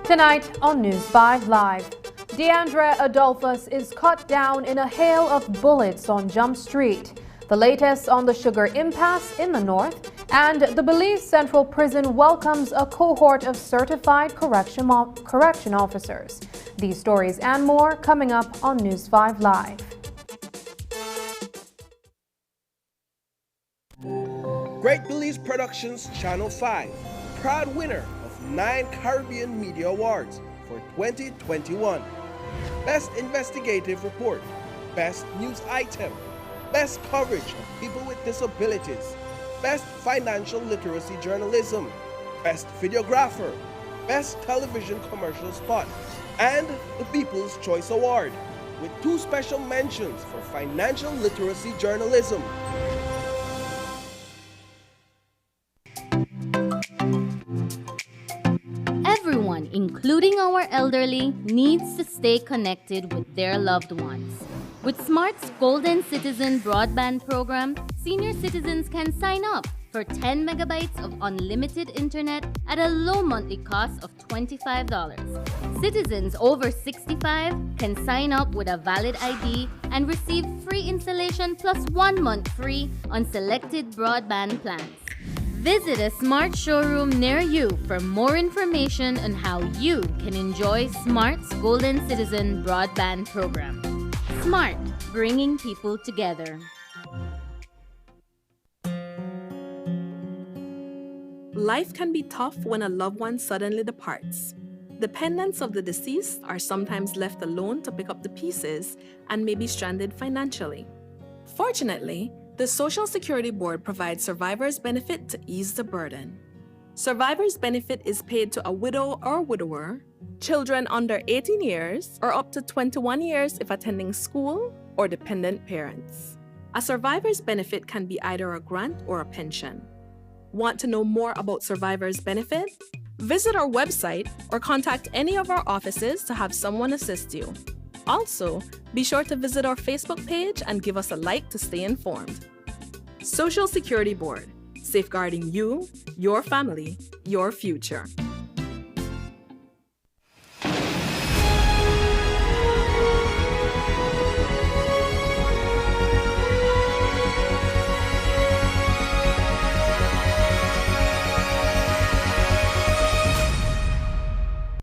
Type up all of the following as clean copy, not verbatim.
Tonight on News 5 Live, Deandrea Adolphus is cut down in a hail of bullets on Jump Street. The latest on the Sugar impasse in the north, and the Belize Central Prison welcomes a cohort of certified correction officers. These stories and more coming up on News 5 Live. Great Belize Productions Channel 5, proud winner of 9 Caribbean Media Awards for 2021. Best Investigative Report, Best News Item, Best Coverage of People with Disabilities, Best Financial Literacy Journalism, Best Videographer, Best Television Commercial Spot, and the People's Choice Award, with 2 special mentions for Financial Literacy Journalism. Everyone, including our elderly, needs to stay connected with their loved ones. With Smart's Golden Citizen broadband program, senior citizens can sign up for 10 megabytes of unlimited internet at a low monthly cost of $25. Citizens over 65 can sign up with a valid ID and receive free installation plus 1 month free on selected broadband plans. Visit a Smart showroom near you for more information on how you can enjoy Smart's Golden Citizen broadband program. Smart, bringing people together. Life can be tough when a loved one suddenly departs. Dependents of the deceased are sometimes left alone to pick up the pieces and may be stranded financially. Fortunately, the Social Security Board provides survivor's benefit to ease the burden. Survivor's benefit is paid to a widow or widower, children under 18 years, or up to 21 years if attending school, or dependent parents. A survivor's benefit can be either a grant or a pension. Want to know more about survivor's benefit? Visit our website or contact any of our offices to have someone assist you. Also, be sure to visit our Facebook page and give us a like to stay informed. Social Security Board, safeguarding you, your family, your future.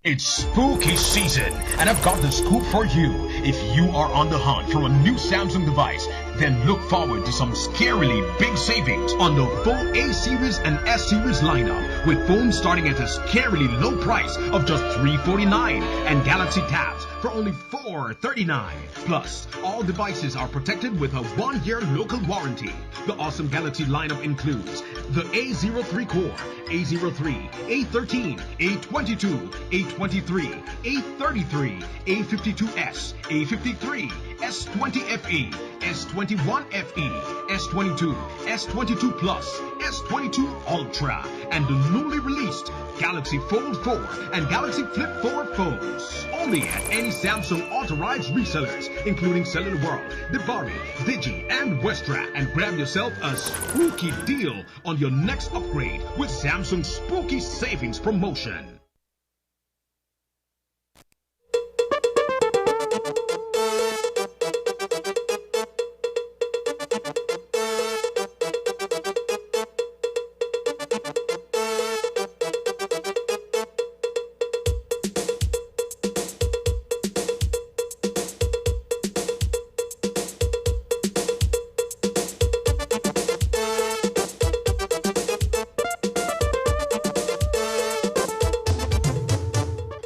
It's spooky season, and I've got the scoop for you. If you are on the hunt for a new Samsung device, then look forward to some scarily big savings on the full A-Series and S-Series lineup, with phones starting at a scarily low price of just $349 and Galaxy Tabs for only $439. Plus, all devices are protected with a 1-year local warranty. The awesome Galaxy lineup includes the A03 Core, A03, A13, A22, A23, A33, A52s, A53, S20FE, S21FE, S22, S22 Plus, S22 Ultra, and the newly released Galaxy Fold 4 and Galaxy Flip 4 phones. Only at any Samsung authorized resellers, including Cellular World, Dibari, Digi, and Westra, and grab yourself a spooky deal on your next upgrade with Samsung's Spooky Savings Promotion.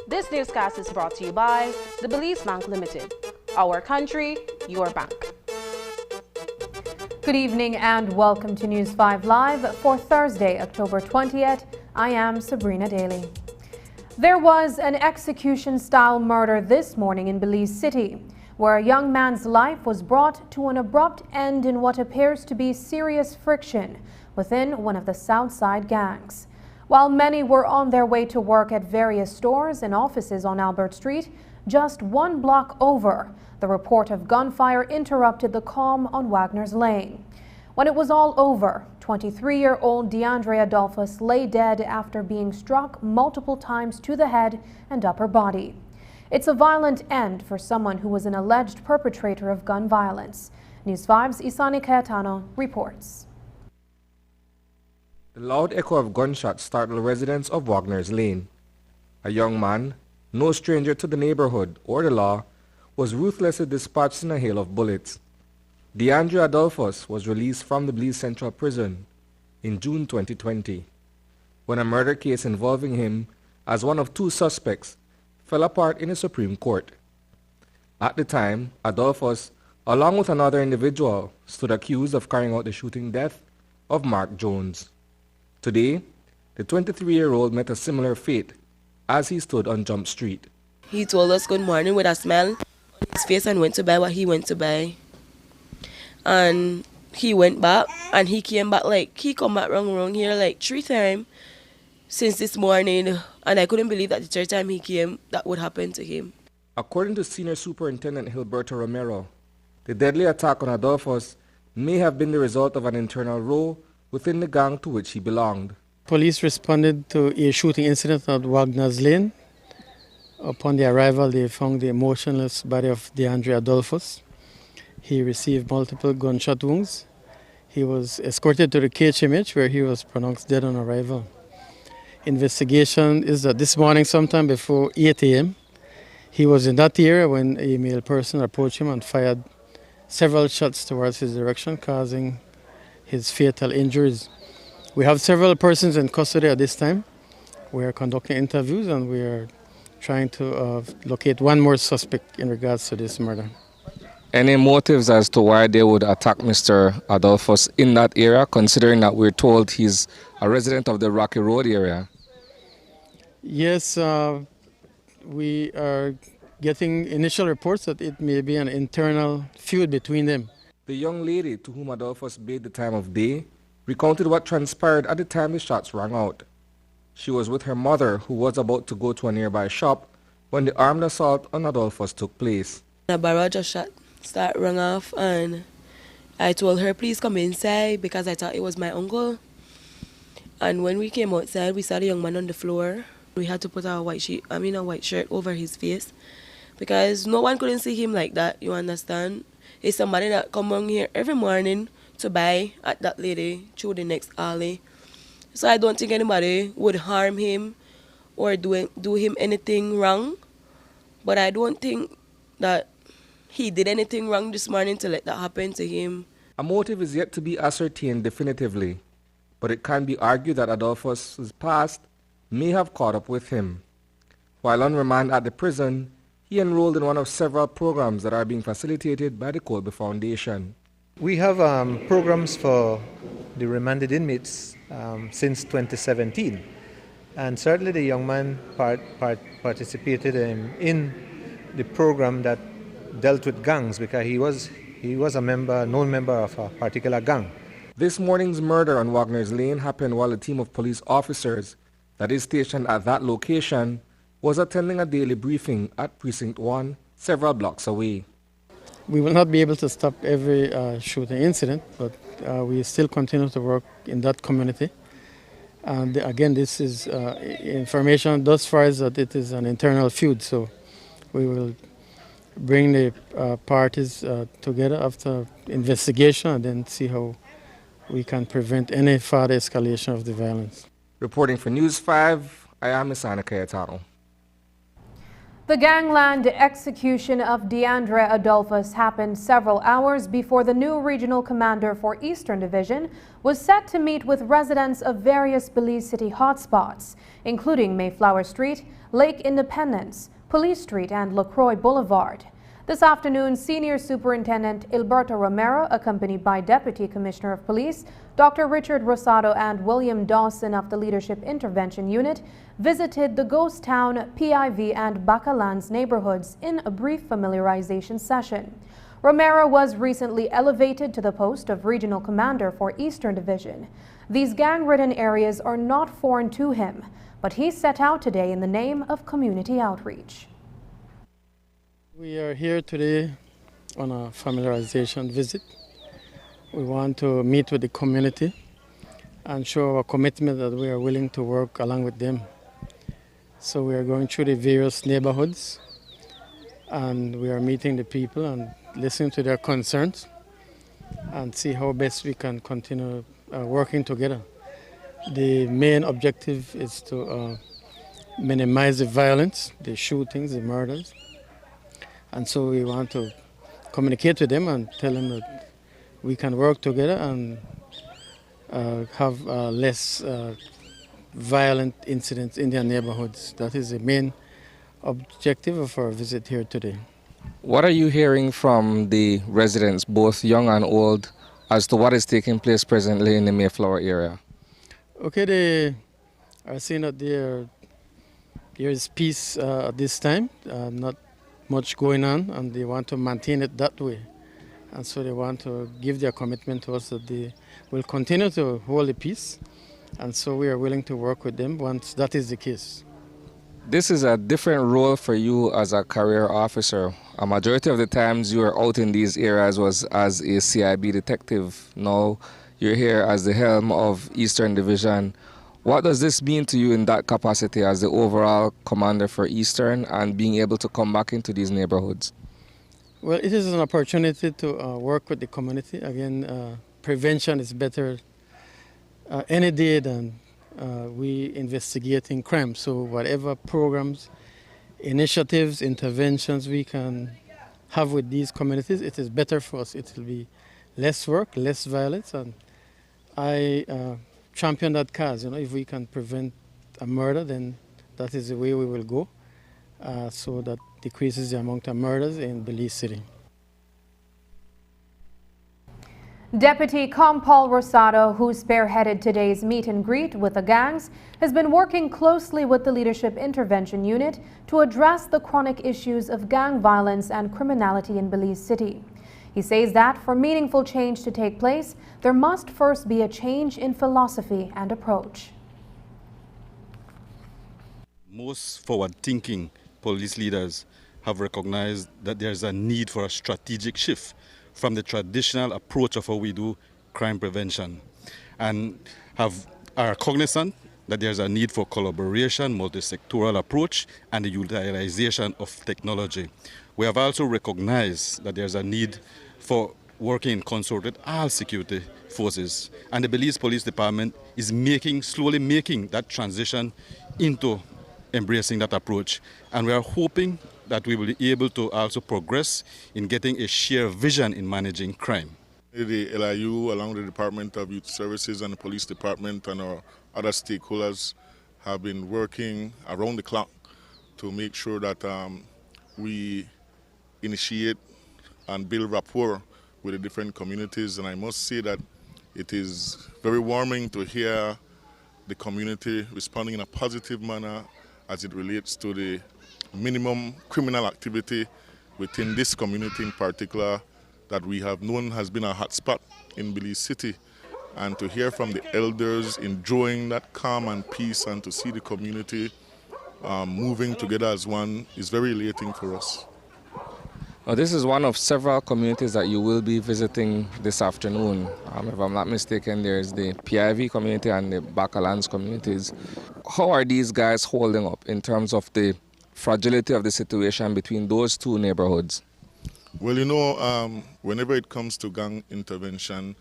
This newscast is brought to you by the Belize Bank Limited. Our country, your bank. Good evening and welcome to News 5 Live for Thursday, October 20th. I am Sabrina Daly. There was an execution-style murder this morning in Belize City. where a young man's life was brought to an abrupt end in what appears to be serious friction within one of the Southside gangs. While many were on their way to work at various stores and offices on Albert Street, just one block over, the report of gunfire interrupted the calm on Wagner's Lane. When it was all over, 23-year-old Deandrea Adolphus lay dead after being struck multiple times to the head and upper body. It's a violent end for someone who was an alleged perpetrator of gun violence. News 5's Isani Cayetano reports. The loud echo of gunshots startled residents of Wagner's Lane. A young man, no stranger to the neighborhood or the law, was ruthlessly dispatched in a hail of bullets. Deandrea Adolphus was released from the Belize Central Prison in June 2020, when a murder case involving him as one of two suspects fell apart in the Supreme Court. At the time, Adolphus, along with another individual, stood accused of carrying out the shooting death of Mark Jones. Today, the 23-year-old met a similar fate as he stood on Jump Street. He told us good morning with a smile on his face and went to buy what he went to buy. And he went back and he came back he come back wrong here 3 times since this morning, and I couldn't believe that the third time he came, that would happen to him. According to Senior Superintendent Gilberto Romero, the deadly attack on Adolphus may have been the result of an internal row within the gang to which he belonged. Police responded to a shooting incident at Wagner's Lane. Upon the arrival, they found the motionless body of Deandrea Adolphus. He received multiple gunshot wounds. He was escorted to the KHMH where he was pronounced dead on arrival. Investigation is that this morning, sometime before 8 a.m., he was in that area when a male person approached him and fired several shots towards his direction, causing his fatal injuries. We have several persons in custody at this time. We are conducting interviews and we are trying to locate one more suspect in regards to this murder. Any motives as to why they would attack Mr. Adolphus in that area, considering that we're told he's a resident of the Rocky Road area? Yes, we are getting initial reports that it may be an internal feud between them. The young lady to whom Adolphus bade the time of day recounted what transpired at the time the shots rang out. She was with her mother, who was about to go to a nearby shop when the armed assault on Adolphus took place. A barrage of shots rang off, and I told her, please come inside, because I thought it was my uncle. And when we came outside, we saw the young man on the floor. We had to put a white shirt over his face, because no one couldn't see him like that, you understand? It's somebody that come on here every morning to buy at that lady through the next alley. So I don't think anybody would harm him or do him anything wrong. But I don't think that he did anything wrong this morning to let that happen to him. A motive is yet to be ascertained definitively, but it can be argued that Adolphus' past may have caught up with him. While on remand at the prison, he enrolled in one of several programs that are being facilitated by the Colby Foundation. We have programs for the remanded inmates since 2017, and certainly the young man participated in the program that dealt with gangs, because he was a known member of a particular gang. This morning's murder on Wagner's Lane happened while a team of police officers that is stationed at that location was attending a daily briefing at Precinct 1, several blocks away. We will not be able to stop every shooting incident, but we still continue to work in that community. And again, this is information thus far is that it is an internal feud, so we will bring the parties together after investigation and then see how we can prevent any further escalation of the violence. Reporting for News 5, I am Isani Cayetano. The gangland execution of Deandrea Adolphus happened several hours before the new regional commander for Eastern Division was set to meet with residents of various Belize City hotspots, including Mayflower Street, Lake Independence, Police Street, and LaCroix Boulevard. This afternoon, Senior Superintendent Ilberto Romero, accompanied by Deputy Commissioner of Police Dr. Richard Rosado and William Dawson of the Leadership Intervention Unit, visited the Ghost Town, PIV and Bacalan's neighborhoods in a brief familiarization session. Romero was recently elevated to the post of Regional Commander for Eastern Division. These gang-ridden areas are not foreign to him, but he set out today in the name of community outreach. We are here today on a familiarization visit. We want to meet with the community and show our commitment that we are willing to work along with them. So we are going through the various neighborhoods and we are meeting the people and listening to their concerns and see how best we can continue working together. The main objective is to minimize the violence, the shootings, the murders. And so we want to communicate with them and tell them that we can work together and have less violent incidents in their neighborhoods. That is the main objective of our visit here today. What are you hearing from the residents, both young and old, as to what is taking place presently in the Mayflower area? Okay, they are saying that there is peace at this time, not much going on, and they want to maintain it that way. And so they want to give their commitment to us that they will continue to hold the peace. And so we are willing to work with them once that is the case. This is a different role for you as a career officer. A majority of the times you were out in these areas was as a CIB detective. Now you're here as the helm of Eastern Division. What does this mean to you in that capacity as the overall commander for Eastern and being able to come back into these neighborhoods? Well, it is an opportunity to work with the community. Again, prevention is better any day than we investigating crime. So whatever programs, initiatives, interventions we can have with these communities, it is better for us. It will be less work, less violence, and I champion that cause. You know, if we can prevent a murder, then that is the way we will go, so that decreases the amount of murders in Belize City. Deputy Paul Rosado, who spearheaded today's meet and greet with the gangs, has been working closely with the Leadership Intervention Unit to address the chronic issues of gang violence and criminality in Belize City. He says that for meaningful change to take place, there must first be a change in philosophy and approach. Most forward-thinking police leaders have recognized that there's a need for a strategic shift from the traditional approach of how we do crime prevention, and are cognizant that there's a need for collaboration, multi-sectoral approach, and the utilization of technology. We have also recognized that there's a need for working in concert with all security forces, and the Belize Police Department is slowly making that transition into embracing that approach, and we are hoping that we will be able to also progress in getting a shared vision in managing crime. The LIU, along with the Department of Youth Services and the Police Department and our other stakeholders, have been working around the clock to make sure that we initiate and build rapport with the different communities. And I must say that it is very warming to hear the community responding in a positive manner as it relates to the minimum criminal activity within this community in particular that we have known has been a hotspot in Belize City. And to hear from the elders enjoying that calm and peace and to see the community moving together as one is very elating for us. Now, this is one of several communities that you will be visiting this afternoon. If I'm not mistaken, there's the PIV community and the Bacalan's communities. How are these guys holding up in terms of the fragility of the situation between those two neighborhoods? Well, you know, whenever it comes to gang intervention,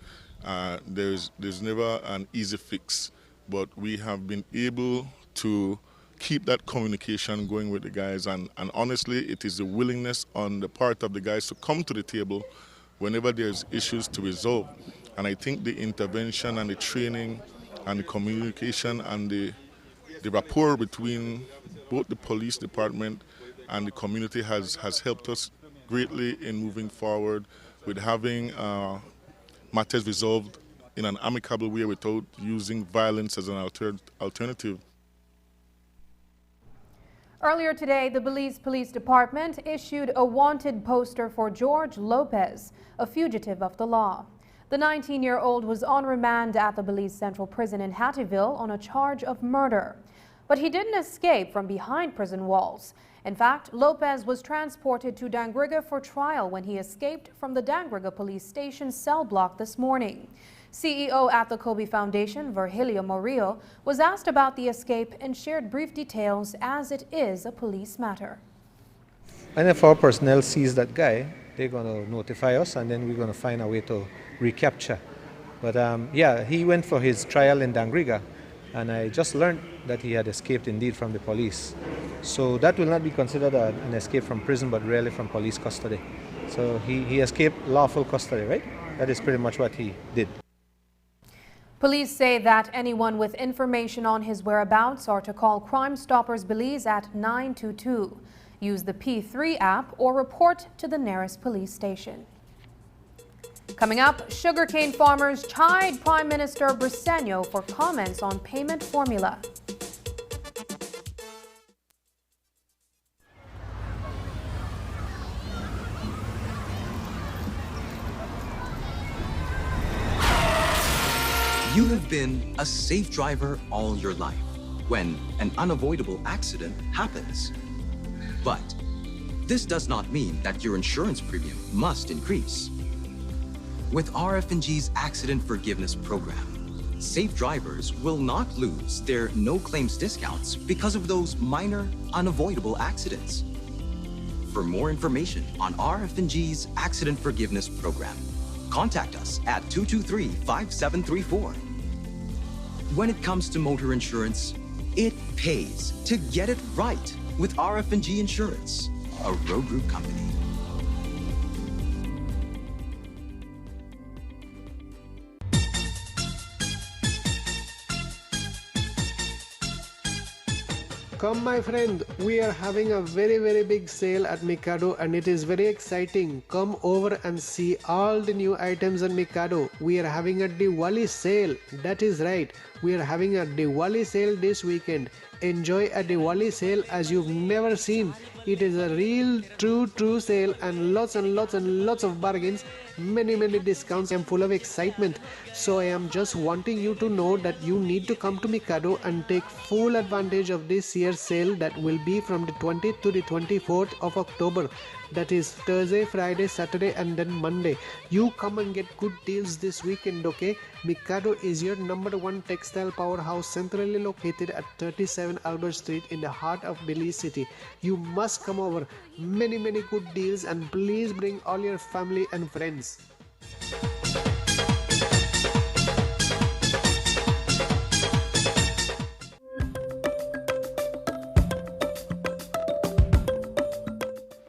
there's never an easy fix, but we have been able to keep that communication going with the guys, and honestly, it is the willingness on the part of the guys to come to the table whenever there's issues to resolve. And I think the intervention and the training and the communication and the rapport between both the police department and the community has helped us greatly in moving forward with having matters resolved in an amicable way without using violence as an alternative. Earlier today, the Belize Police Department issued a wanted poster for George Lopez, a fugitive of the law. The 19-year-old was on remand at the Belize Central Prison in Hattieville on a charge of murder. But he didn't escape from behind prison walls. In fact, Lopez was transported to Dangriga for trial when he escaped from the Dangriga police station cell block this morning. CEO at the Kobe Foundation, Virgilio Murillo, was asked about the escape and shared brief details as it is a police matter. And if our personnel sees that guy, they're going to notify us, and then we're going to find a way to recapture. But yeah, he went for his trial in Dangriga, and I just learned that he had escaped indeed from the police. So that will not be considered an escape from prison, but really from police custody. So he escaped lawful custody, right? That is pretty much what he did. Police say that anyone with information on his whereabouts are to call Crime Stoppers Belize at 922. Use the P3 app or report to the nearest police station. Coming up, sugarcane farmers chide Prime Minister Briceño for comments on payment formula. You have been a safe driver all your life when an unavoidable accident happens. But this does not mean that your insurance premium must increase. With RF&G's Accident Forgiveness Program, safe drivers will not lose their no-claims discounts because of those minor, unavoidable accidents. For more information on RF&G's Accident Forgiveness Program, contact us at 223-5734. When it comes to motor insurance, it pays to get it right with RF&G Insurance, a road group company. Come my friend, we are having a very big sale at Mikado and it is very exciting. Come over and see all the new items on Mikado. We are having a Diwali sale. That is right. We are having a Diwali sale this weekend. Enjoy a Diwali sale as you've never seen. It is a real true sale and lots of bargains. Many discounts. I am full of excitement. So I am just wanting you to know that you need to come to Mikado and take full advantage of this year's sale that will be from the 20th to the 24th of October. That is Thursday, Friday, Saturday and then Monday. You come and get good deals this weekend, okay? Mikado is your #1 textile powerhouse centrally located at 37 Albert Street in the heart of Belize City. You must come over. Many good deals and please bring all your family and friends.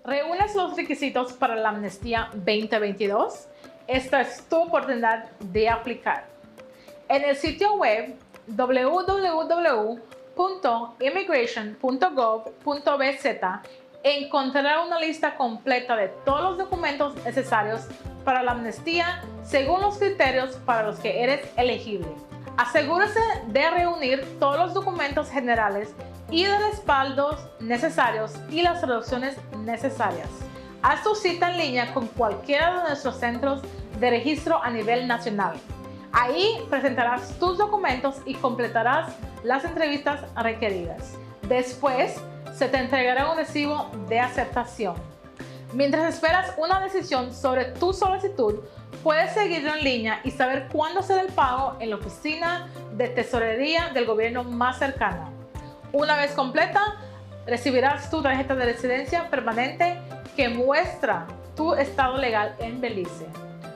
¿Reúnes los requisitos para la amnistía 2022? Esta es tu oportunidad de aplicar. En el sitio web www.immigration.gov.bz encontrarás una lista completa de todos los documentos necesarios para la amnistía según los criterios para los que eres elegible. Asegúrese de reunir todos los documentos generales y de respaldos necesarios y las traducciones necesarias. Haz tu cita en línea con cualquiera de nuestros centros de registro a nivel nacional. Ahí presentarás tus documentos y completarás las entrevistas requeridas. Después, se te entregará un recibo de aceptación. Mientras esperas una decisión sobre tu solicitud, puedes seguirlo en línea y saber cuándo será el pago en la oficina de tesorería del gobierno más cercana. Una vez completa, recibirás tu tarjeta de residencia permanente que muestra tu estado legal en Belice.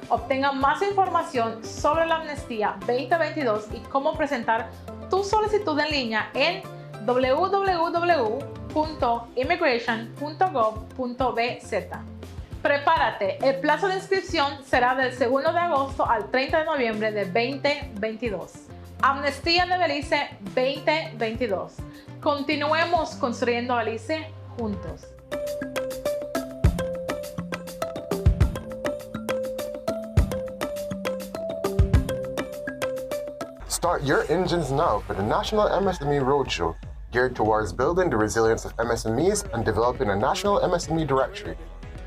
Obtenga más información sobre la amnistía 2022 y cómo presentar tu solicitud en línea en www.immigration.gov.bz. Prepárate, el plazo de inscripción será del 2 de agosto al 30 de noviembre de 2022. Amnistía de Belice 2022. Continuemos construyendo Belice juntos. Start your engines now for the National MSME Roadshow, geared towards building the resilience of MSMEs and developing a national MSME directory.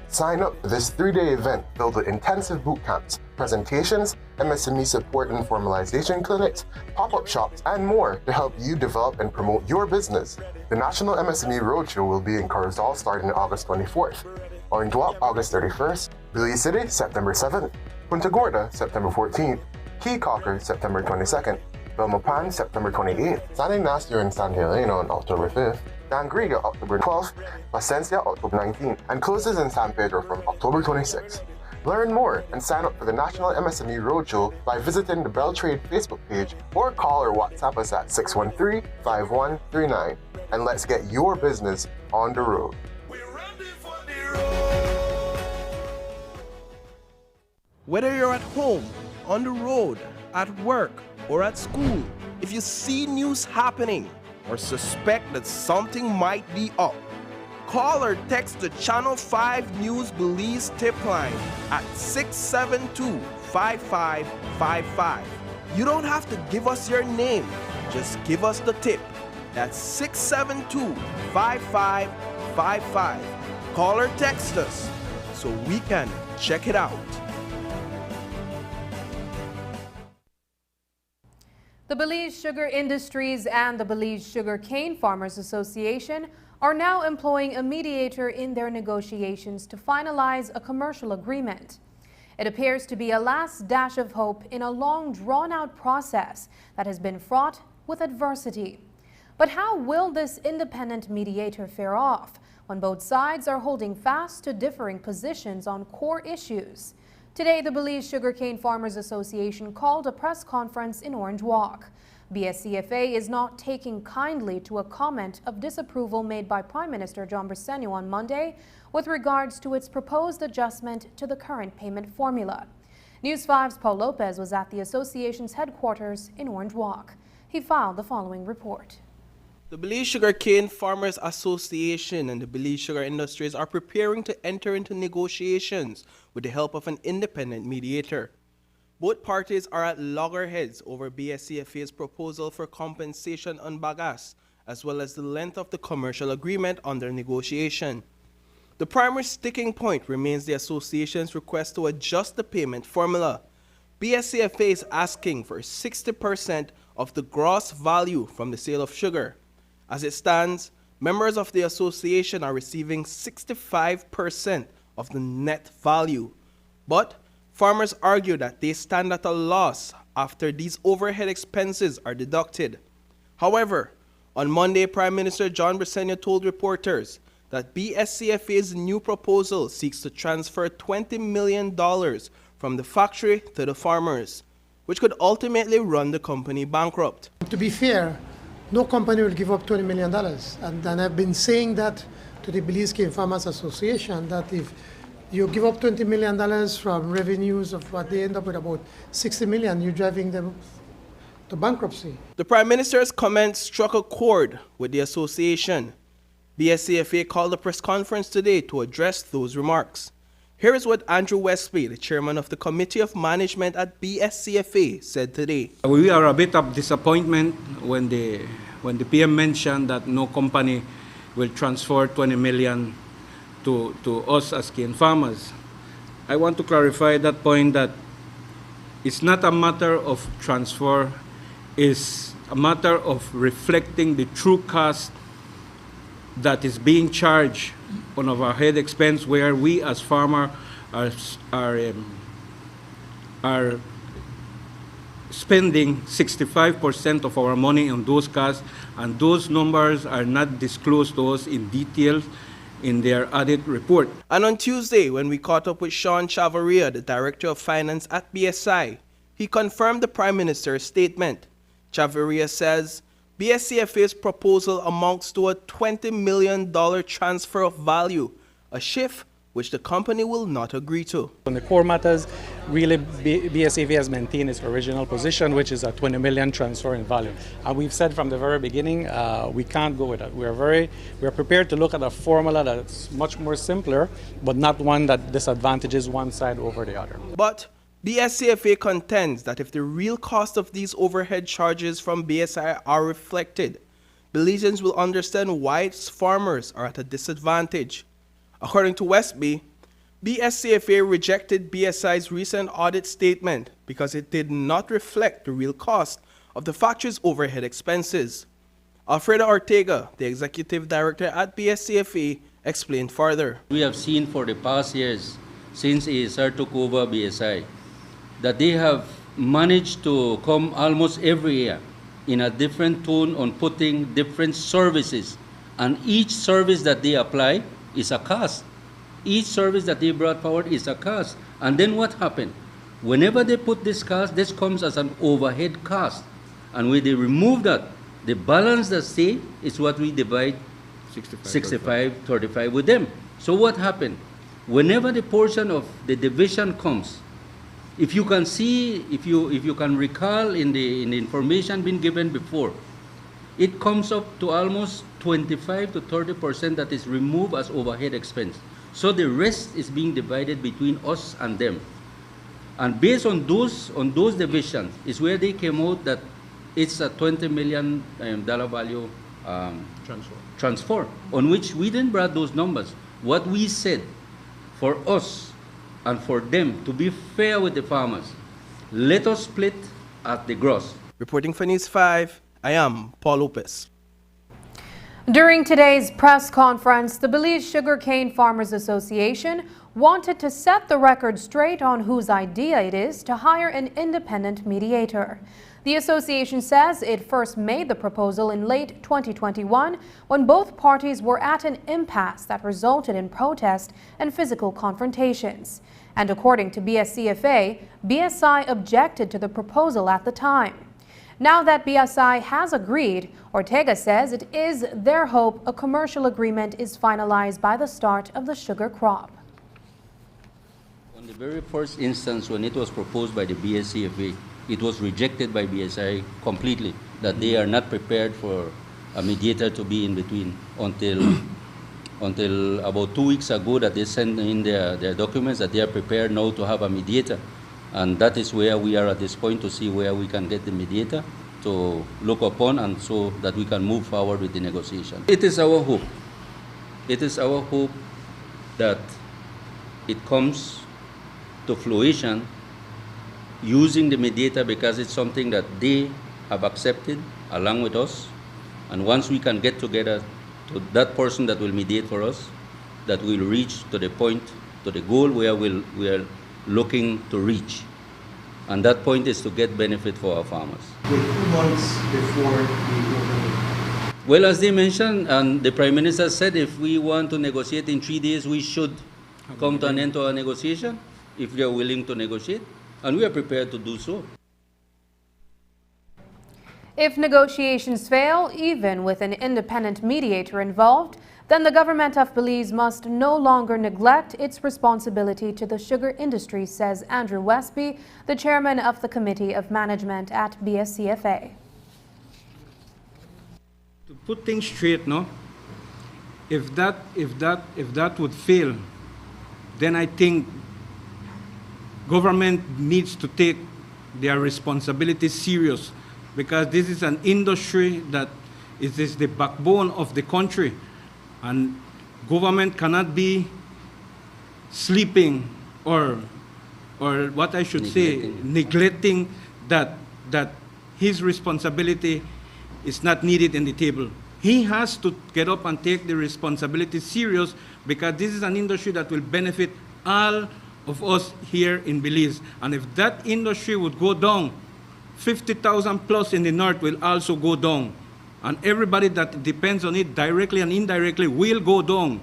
Sign up for this 3-day event filled with intensive boot camps, presentations, MSME support and formalization clinics, pop-up shops, and more to help you develop and promote your business. The National MSME Roadshow will be in Coruscant starting August 24th, Orange Walk August 31st, Belize City September 7th, Punta Gorda September 14th, Key Cocker September 22nd, Belmopan September 28th, San Ignacio and San Heleno on October 5th, Dangriga October 12th, Placencia October 19th, and closes in San Pedro from October 26th. Learn more and sign up for the National MSME Roadshow by visiting the Beltrade Facebook page or call or WhatsApp us at 613-5139. And let's get your business on the road. Whether you're at home, on the road, at work, or at school, if you see news happening or suspect that something might be up, call or text the Channel 5 News Belize tip line at 672-5555. You don't have to give us your name, just give us the tip. That's 672-5555. Call or text us so we can check it out. The Belize Sugar Industries and the Belize Sugar Cane Farmers Association are now employing a mediator in their negotiations to finalize a commercial agreement. It appears to be a last dash of hope in a long, drawn-out process that has been fraught with adversity. But how will this independent mediator fare off when both sides are holding fast to differing positions on core issues? Today, the Belize Sugarcane Farmers Association called a press conference in Orange Walk. BSCFA is not taking kindly to a comment of disapproval made by Prime Minister John Briceño on Monday with regards to its proposed adjustment to the current payment formula. News 5's Paul Lopez was at the association's headquarters in Orange Walk. He filed the following report. The Belize Sugarcane Farmers Association and the Belize Sugar Industries are preparing to enter into negotiations with the help of an independent mediator. Both parties are at loggerheads over BSCFA's proposal for compensation on bagasse, as well as the length of the commercial agreement under negotiation. The primary sticking point remains the association's request to adjust the payment formula. BSCFA is asking for 60% of the gross value from the sale of sugar. As it stands, members of the association are receiving 65% of the net value. But farmers argue that they stand at a loss after these overhead expenses are deducted. However, on Monday, Prime Minister John Briceño told reporters that BSCFA's new proposal seeks to transfer $20 million from the factory to the farmers, which could ultimately run the company bankrupt. To be fair, no company will give up $20 million. And I've been saying that to the Belize Cane Farmers Association, that if you give up $20 million from revenues of what they end up with about $60 million, you're driving them to bankruptcy. The Prime Minister's comments struck a chord with the association. BSCFA called a press conference today to address those remarks. Here is what Andrew Westby, the chairman of the Committee of Management at BSCFA, said today. We are a bit of disappointment when the PM mentioned that no company will transfer $20 million to us as cane farmers. I want to clarify that point, that it's not a matter of transfer, it's a matter of reflecting the true cost that is being charged on our head expense, where we as farmers are spending 65% of our money on those costs, and those numbers are not disclosed to us in detail in their audit report. And on Tuesday, when we caught up with Sean Chavaria, the Director of Finance at BSI, he confirmed the Prime Minister's statement. Chavaria says BSCFA's proposal amounts to a $20 million transfer of value, a shift which the company will not agree to. On the core matters, really BSCFA has maintained its original position, which is a $20 million transfer in value. And we've said from the very beginning, we can't go with that. We're prepared to look at a formula that's much more simpler, but not one that disadvantages one side over the other. But BSCFA contends that if the real cost of these overhead charges from BSI are reflected, Belizeans will understand why its farmers are at a disadvantage. According to Westby, BSCFA rejected BSI's recent audit statement because it did not reflect the real cost of the factory's overhead expenses. Alfredo Ortega, the executive director at BSCFA, explained further. We have seen for the past years, since ASR took over BSI, that they have managed to come almost every year in a different tone on putting different services. And each service that they apply is a cost. Each service that they brought forward is a cost. And then what happened? Whenever they put this cost, this comes as an overhead cost. And when they remove that, the balance that stay is what we divide 65-35 with them. So what happened? Whenever the portion of the division comes, if you can see, if you can recall in the information being given before, it comes up to almost 25 to 30% that is removed as overhead expense. So the rest is being divided between us and them. And based on those divisions is where they came out that it's a $20 million value transfer, on which we didn't bring those numbers. What we said for us and for them, to be fair with the farmers, let us split at the gross. Reporting for News 5, I am Paul Lopez. During today's press conference, the Belize Sugarcane Farmers Association wanted to set the record straight on whose idea it is to hire an independent mediator. The association says it first made the proposal in late 2021 when both parties were at an impasse that resulted in protest and physical confrontations. And according to BSCFA, BSI objected to the proposal at the time. Now that BSI has agreed, Ortega says it is their hope a commercial agreement is finalized by the start of the sugar crop. On the very first instance when it was proposed by the BSCFA, it was rejected by BSI completely, that they are not prepared for a mediator to be in between until about 2 weeks ago that they sent in their documents that they are prepared now to have a mediator. And that is where we are at this point to see where we can get the mediator to look upon and so that we can move forward with the negotiation. It is our hope. It is our hope that it comes to fruition using the mediator because it's something that they have accepted along with us. And once we can get together to that person that will mediate for us, that will reach to the point, to the goal where we are looking to reach. And that point is to get benefit for our farmers. With 2 months before the opening? Well, as they mentioned, and the Prime Minister said, if we want to negotiate in 3 days, we should come to an end to our negotiation, if they are willing to negotiate. And we are prepared to do so. If negotiations fail, even with an independent mediator involved, then the government of Belize must no longer neglect its responsibility to the sugar industry, says Andrew Westby, the chairman of the Committee of Management at BSCFA. To put things straight, no? If that would fail, then I think government needs to take their responsibility serious, because this is an industry that is the backbone of the country. And government cannot be sleeping or what I should say, neglecting that his responsibility is not needed in the table. He has to get up and take the responsibility serious, because this is an industry that will benefit all of us here in Belize. And if that industry would go down, 50,000 plus in the north will also go down. And everybody that depends on it directly and indirectly will go down.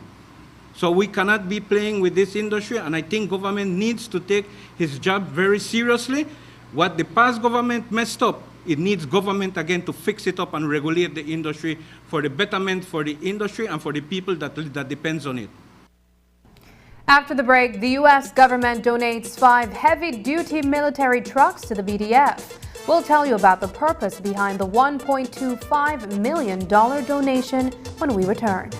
So we cannot be playing with this industry, and I think government needs to take his job very seriously. What the past government messed up, it needs government again to fix it up and regulate the industry for the betterment for the industry and for the people that depends on it. After the break, the U.S. government donates 5 heavy-duty military trucks to the BDF. We'll tell you about the purpose behind the $1.25 million donation when we return.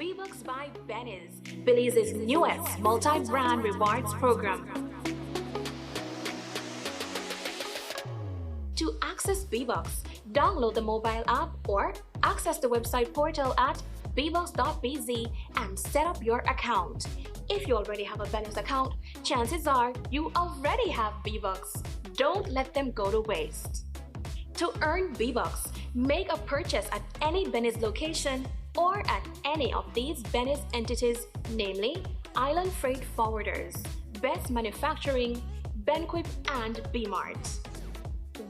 V-Bucks by Benny's, Belize's newest multi-brand rewards program. To access V-Bucks, download the mobile app or access the website portal at bbucks.bz and set up your account. If you already have a Benny's account, chances are you already have V-Bucks. Don't let them go to waste. To earn V-Bucks, make a purchase at any Benny's location or at any of these Benny's entities, namely Island Freight Forwarders, Best Manufacturing, Benquip, and B-Mart.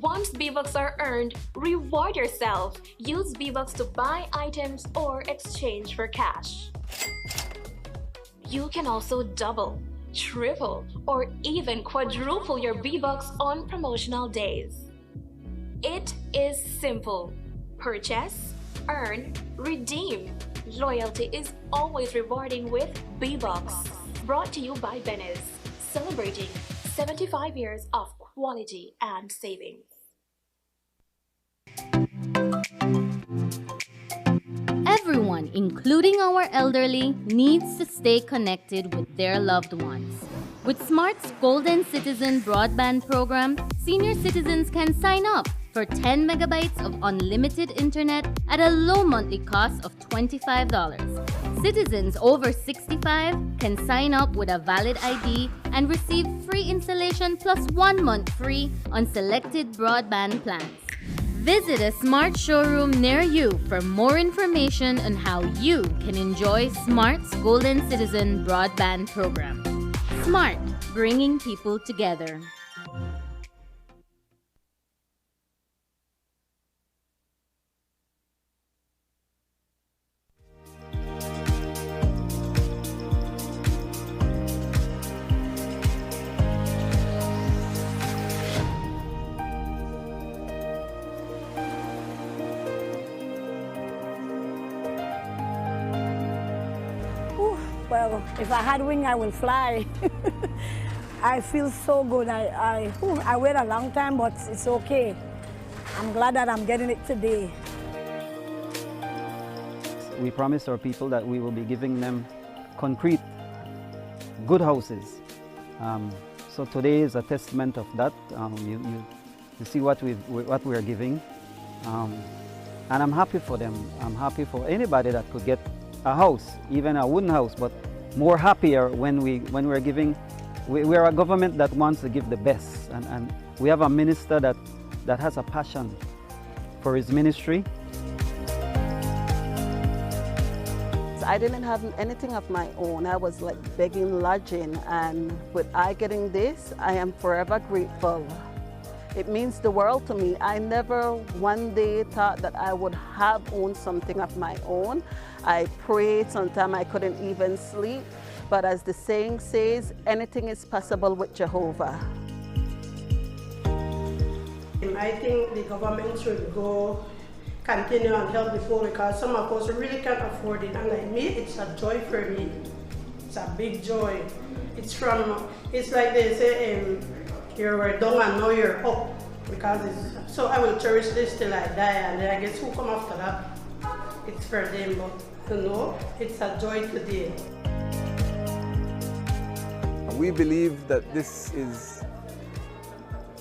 Once V-Bucks are earned, reward yourself. Use V-Bucks to buy items or exchange for cash. You can also double, triple, or even quadruple your V-Bucks on promotional days. It is simple. Purchase, earn, redeem. Loyalty is always rewarding with V-Bucks. Brought to you by Benny's, celebrating 75 years of quality and savings. Everyone, including our elderly, needs to stay connected with their loved ones. With Smart's Golden Citizen broadband program, senior citizens can sign up for 10 megabytes of unlimited internet at a low monthly cost of $25. Citizens over 65 can sign up with a valid ID and receive free installation plus 1 month free on selected broadband plans. Visit a Smart showroom near you for more information on how you can enjoy Smart's Golden Citizen broadband program. Smart, bringing people together. Well, if I had wings, I will fly. I feel so good. I wait a long time, but it's okay. I'm glad that I'm getting it today. We promised our people that we will be giving them concrete, good houses. So today is a testament of that. You see what we are giving. And I'm happy for them. I'm happy for anybody that could get a house, even a wooden house, but more happier when we're giving. We're a government that wants to give the best, and we have a minister that has a passion for his ministry. I didn't have anything of my own. I was like begging lodging, and with I getting this, I am forever grateful. It means the world to me. I never one day thought that I would have owned something of my own. I prayed, sometimes I couldn't even sleep. But as the saying says, anything is possible with Jehovah. I think the government should continue and help the poor, because some of us really can't afford it. And like me, it's a joy for me. It's a big joy. It's like they say, you were down and now you're up. So I will cherish this till I die, and then I guess who come after that? It's for them, but it's a joy today. We believe that this is,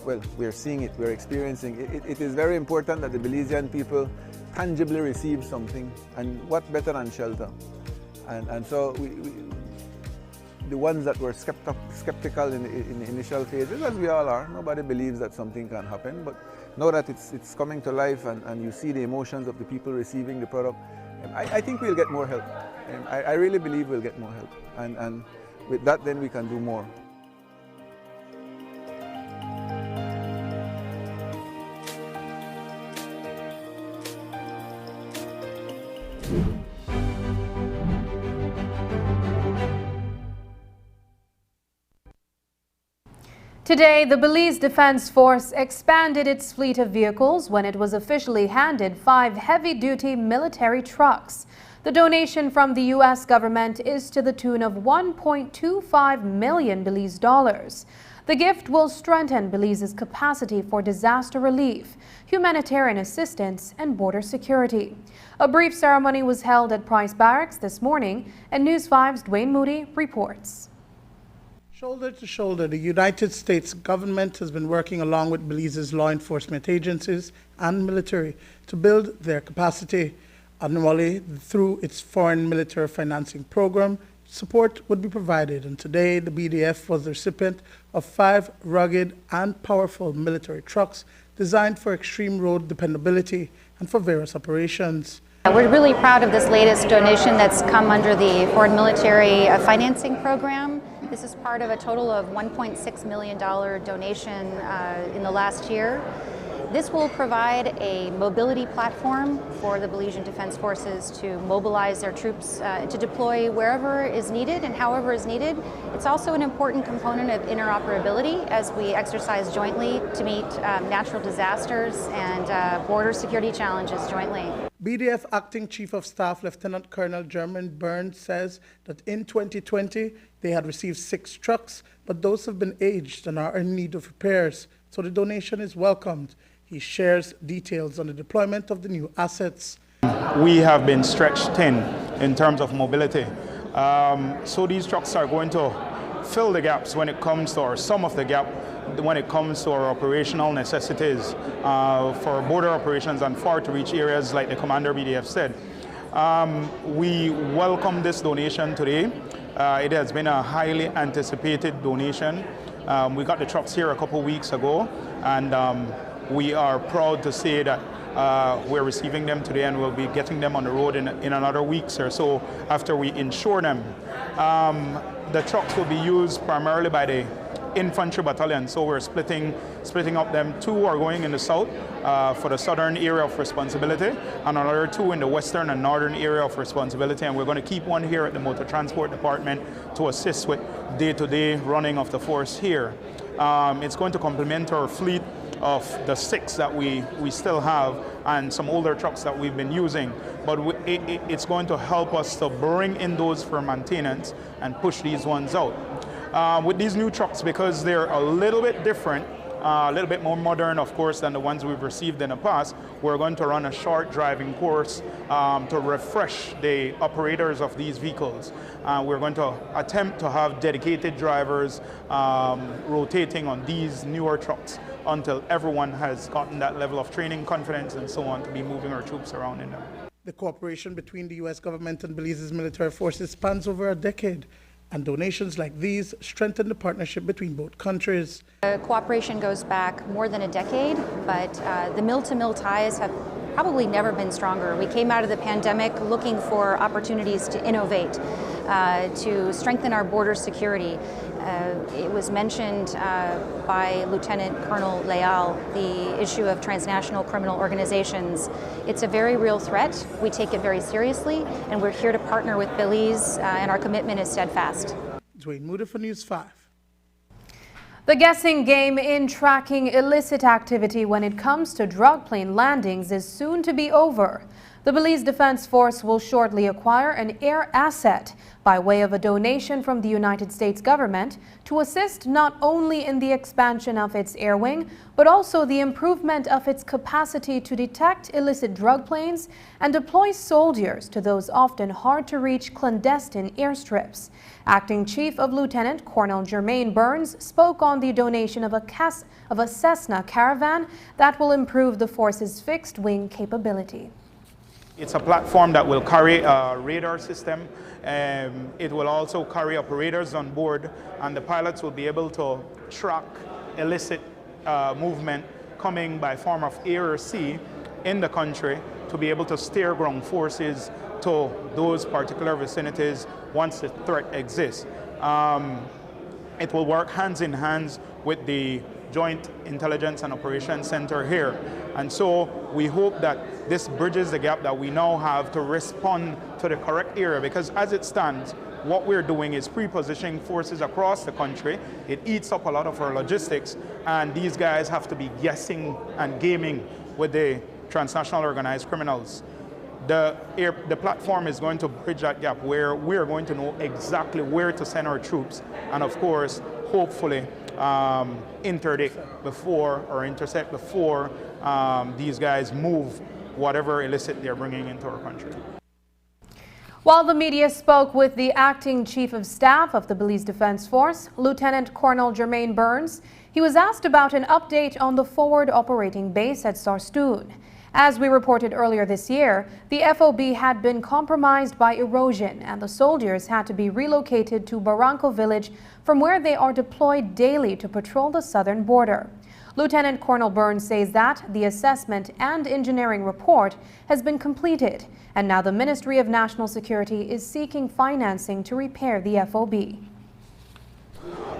well, we're seeing it, we're experiencing it. It is very important that the Belizean people tangibly receive something, and what better than shelter? And so the ones that were skeptical in the initial phases, as we all are, nobody believes that something can happen, but now that it's coming to life and you see the emotions of the people receiving the product, I think we'll get more help. I really believe we'll get more help, and with that then we can do more. Today, the Belize Defense Force expanded its fleet of vehicles when it was officially handed 5 heavy-duty military trucks. The donation from the U.S. government is to the tune of $1.25 million Belize dollars. The The gift will strengthen Belize's capacity for disaster relief, humanitarian assistance, and border security. A brief ceremony was held at Price Barracks this morning, and News 5's Dwayne Moody reports. Shoulder to shoulder, the United States government has been working along with Belize's law enforcement agencies and military to build their capacity. Annually, through its foreign military financing program, support would be provided, and today the BDF was the recipient of 5 rugged and powerful military trucks designed for extreme road dependability and for various operations. We're really proud of this latest donation that's come under the Foreign Military Financing Program. This is part of a total of $1.6 million donation in the last year. This will provide a mobility platform for the Belizean Defense Forces to mobilize their troops to deploy wherever is needed and however is needed. It's also an important component of interoperability as we exercise jointly to meet natural disasters and border security challenges jointly. BDF Acting Chief of Staff Lieutenant Colonel German Burns says that in 2020 they had received 6 trucks, but those have been aged and are in need of repairs, so the donation is welcomed. He shares details on the deployment of the new assets. We have been stretched thin in terms of mobility. So these trucks are going to fill the gaps when it comes to, or some of the gap, when it comes to our operational necessities for border operations and far to reach areas like the Commander BDF said. We welcome this donation today. It has been a highly anticipated donation. We got the trucks here a couple weeks ago, and we are proud to say that we're receiving them today, and we'll be getting them on the road in another weeks or so after we insure them. The trucks will be used primarily by the infantry battalion, so we're splitting up them. 2 are going in the south for the southern area of responsibility, and another 2 in the western and northern area of responsibility, and we're going to keep one here at the Motor Transport Department to assist with day-to-day running of the force here. It's going to complement our fleet of the 6 that we still have and some older trucks that we've been using, but it's going to help us to bring in those for maintenance and push these ones out. With these new trucks, because they're a little bit different, a little bit more modern, of course, than the ones we've received in the past, we're going to run a short driving course to refresh the operators of these vehicles. We're going to attempt to have dedicated drivers rotating on these newer trucks until everyone has gotten that level of training, confidence, and so on to be moving our troops around in them. The cooperation between the U.S. government and Belize's military forces spans over a decade, and donations like these strengthen the partnership between both countries. Cooperation goes back more than a decade, but the mill-to-mill ties have probably never been stronger. We came out of the pandemic looking for opportunities to innovate, to strengthen our border security. It was mentioned by Lieutenant Colonel Leal, the issue of transnational criminal organizations. It's a very real threat. We take it very seriously, and we're here to partner with Belize, and our commitment is steadfast. Dwayne Moody for News 5. The guessing game in tracking illicit activity when it comes to drug plane landings is soon to be over. The Belize Defense Force will shortly acquire an air asset by way of a donation from the United States government to assist not only in the expansion of its air wing, but also the improvement of its capacity to detect illicit drug planes and deploy soldiers to those often hard-to-reach clandestine airstrips. Acting Chief of Lieutenant Colonel Germain Burns spoke on the donation of a Cessna Caravan that will improve the force's fixed-wing capability. It's a platform that will carry a radar system. It will also carry operators on board, and the pilots will be able to track illicit movement coming by form of air or sea in the country to be able to steer ground forces to those particular vicinities once the threat exists. It will work hands in hands with the Joint Intelligence and Operations Center here. And so we hope that this bridges the gap that we now have to respond to the correct area, because as it stands, what we're doing is pre-positioning forces across the country. It eats up a lot of our logistics, and these guys have to be guessing and gaming with the transnational organized criminals. The platform is going to bridge that gap where we're going to know exactly where to send our troops, and of course, hopefully, interdict before or intercept before these guys move whatever illicit they're bringing into our country. While the media spoke with the acting chief of staff of the Belize Defense Force, Lieutenant Colonel Jermaine Burns, he was asked about an update on the forward operating base at Sarstoon. As we reported earlier this year, the FOB had been compromised by erosion and the soldiers had to be relocated to Barranco Village from where they are deployed daily to patrol the southern border. Lieutenant Colonel Burns says that the assessment and engineering report has been completed, and now the Ministry of National Security is seeking financing to repair the FOB.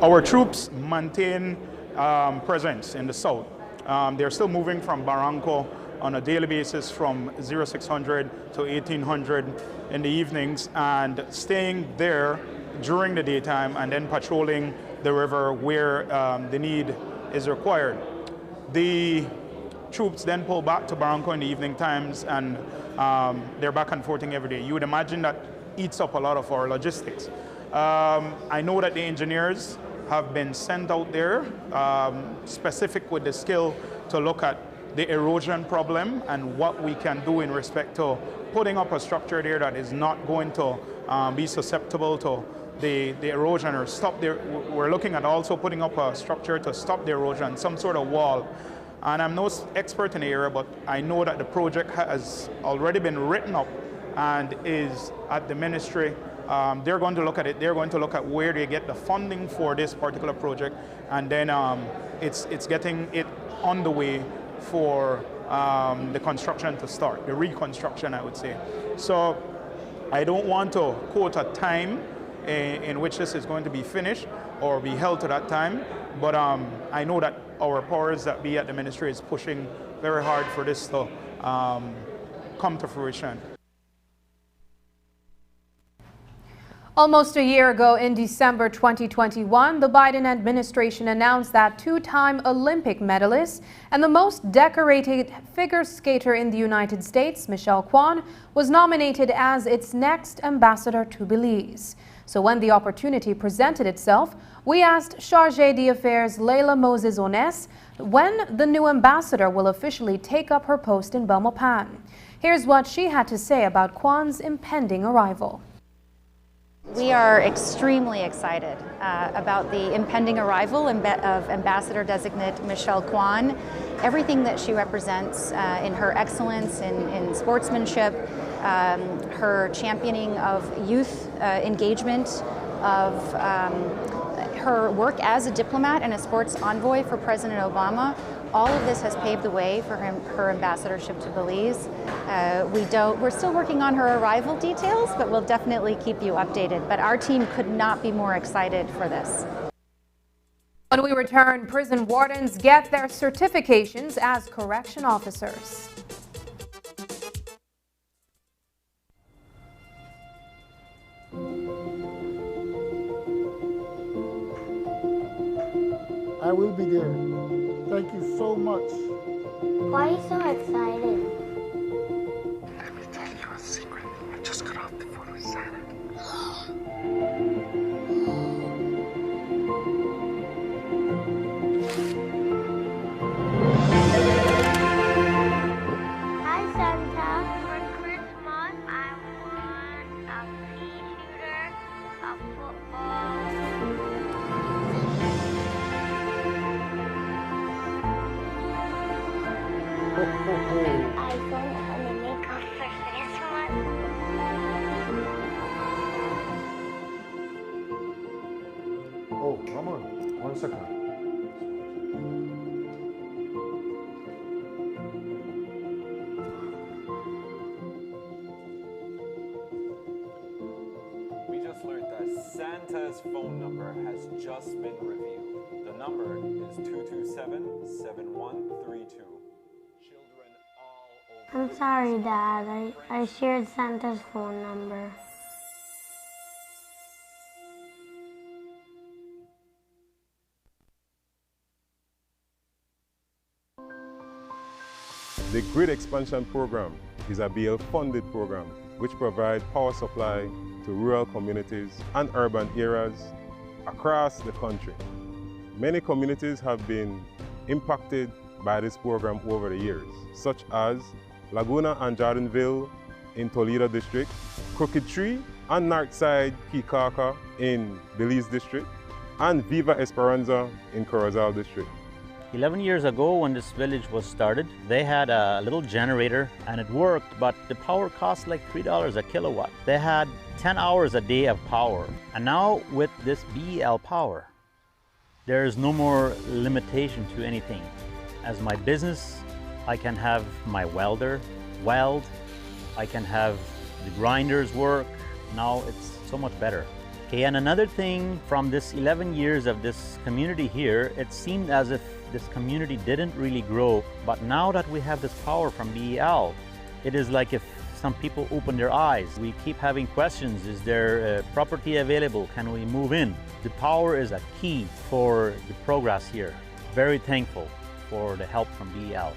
Our troops maintain presence in the south. They're still moving from Barranco on a daily basis from 0600 to 1800 in the evenings and staying there during the daytime and then patrolling the river where the need is required. The troops then pull back to Barranco in the evening times and they're back and forthing every day. You would imagine that eats up a lot of our logistics. I know that the engineers have been sent out there specific with the skill to look at the erosion problem and what we can do in respect to putting up a structure there that is not going to be susceptible to the erosion or stop the. We're looking at also putting up a structure to stop the erosion, some sort of wall. And I'm no expert in the area, but I know that the project has already been written up and is at the ministry. They're going to look at it. They're going to look at where they get the funding for this particular project, and then it's getting it on the way for the construction to start, the reconstruction, I would say. So I don't want to quote a time in which this is going to be finished or be held to that time, but I know that our powers that be at the ministry is pushing very hard for this to come to fruition. Almost a year ago, in December 2021, the Biden administration announced that two-time Olympic medalist and the most decorated figure skater in the United States, Michelle Kwan, was nominated as its next ambassador to Belize. So when the opportunity presented itself, we asked Chargée d'Affaires Leila Moses Ones when the new ambassador will officially take up her post in Belmopan. Here's what she had to say about Kwan's impending arrival. We are extremely excited about the impending arrival of Ambassador-designate Michelle Kwan. Everything that she represents in her excellence in sportsmanship, her championing of youth engagement, of her work as a diplomat and a sports envoy for President Obama. All of this has paved the way for her ambassadorship to Belize. We're still working on her arrival details, but we'll definitely keep you updated. But our team could not be more excited for this. When we return, prison wardens get their certifications as correction officers. I will be there. Thank you so much. Why are you so excited? Let me tell you a secret. I just got off the phone with Santa. Hi, Santa. For Christmas, I want a pea shooter, a football. An iPhone and a makeup for Christmas. Oh, come on. 1 second. We just learned that Santa's phone number has just been revealed. The number is 227-7132. I'm sorry, Dad. I shared Santa's phone number. The Grid Expansion Program is a BL-funded program which provides power supply to rural communities and urban areas across the country. Many communities have been impacted by this program over the years, such as Laguna and Jordanville in Toledo District, Crooked Tree and Northside Kikaka in Belize District, and Viva Esperanza in Corozal District. 11 years ago when this village was started, they had a little generator and it worked, but the power cost like $3 a kilowatt. They had 10 hours a day of power. And now with this BEL power, there is no more limitation to anything. As my business, I can have my welder weld, I can have the grinders work. Now it's so much better. Okay, and another thing from this 11 years of this community here, it seemed as if this community didn't really grow, but now that we have this power from BEL, it is like if some people open their eyes. We keep having questions. Is there property available? Can we move in? The power is a key for the progress here. Very thankful for the help from BEL.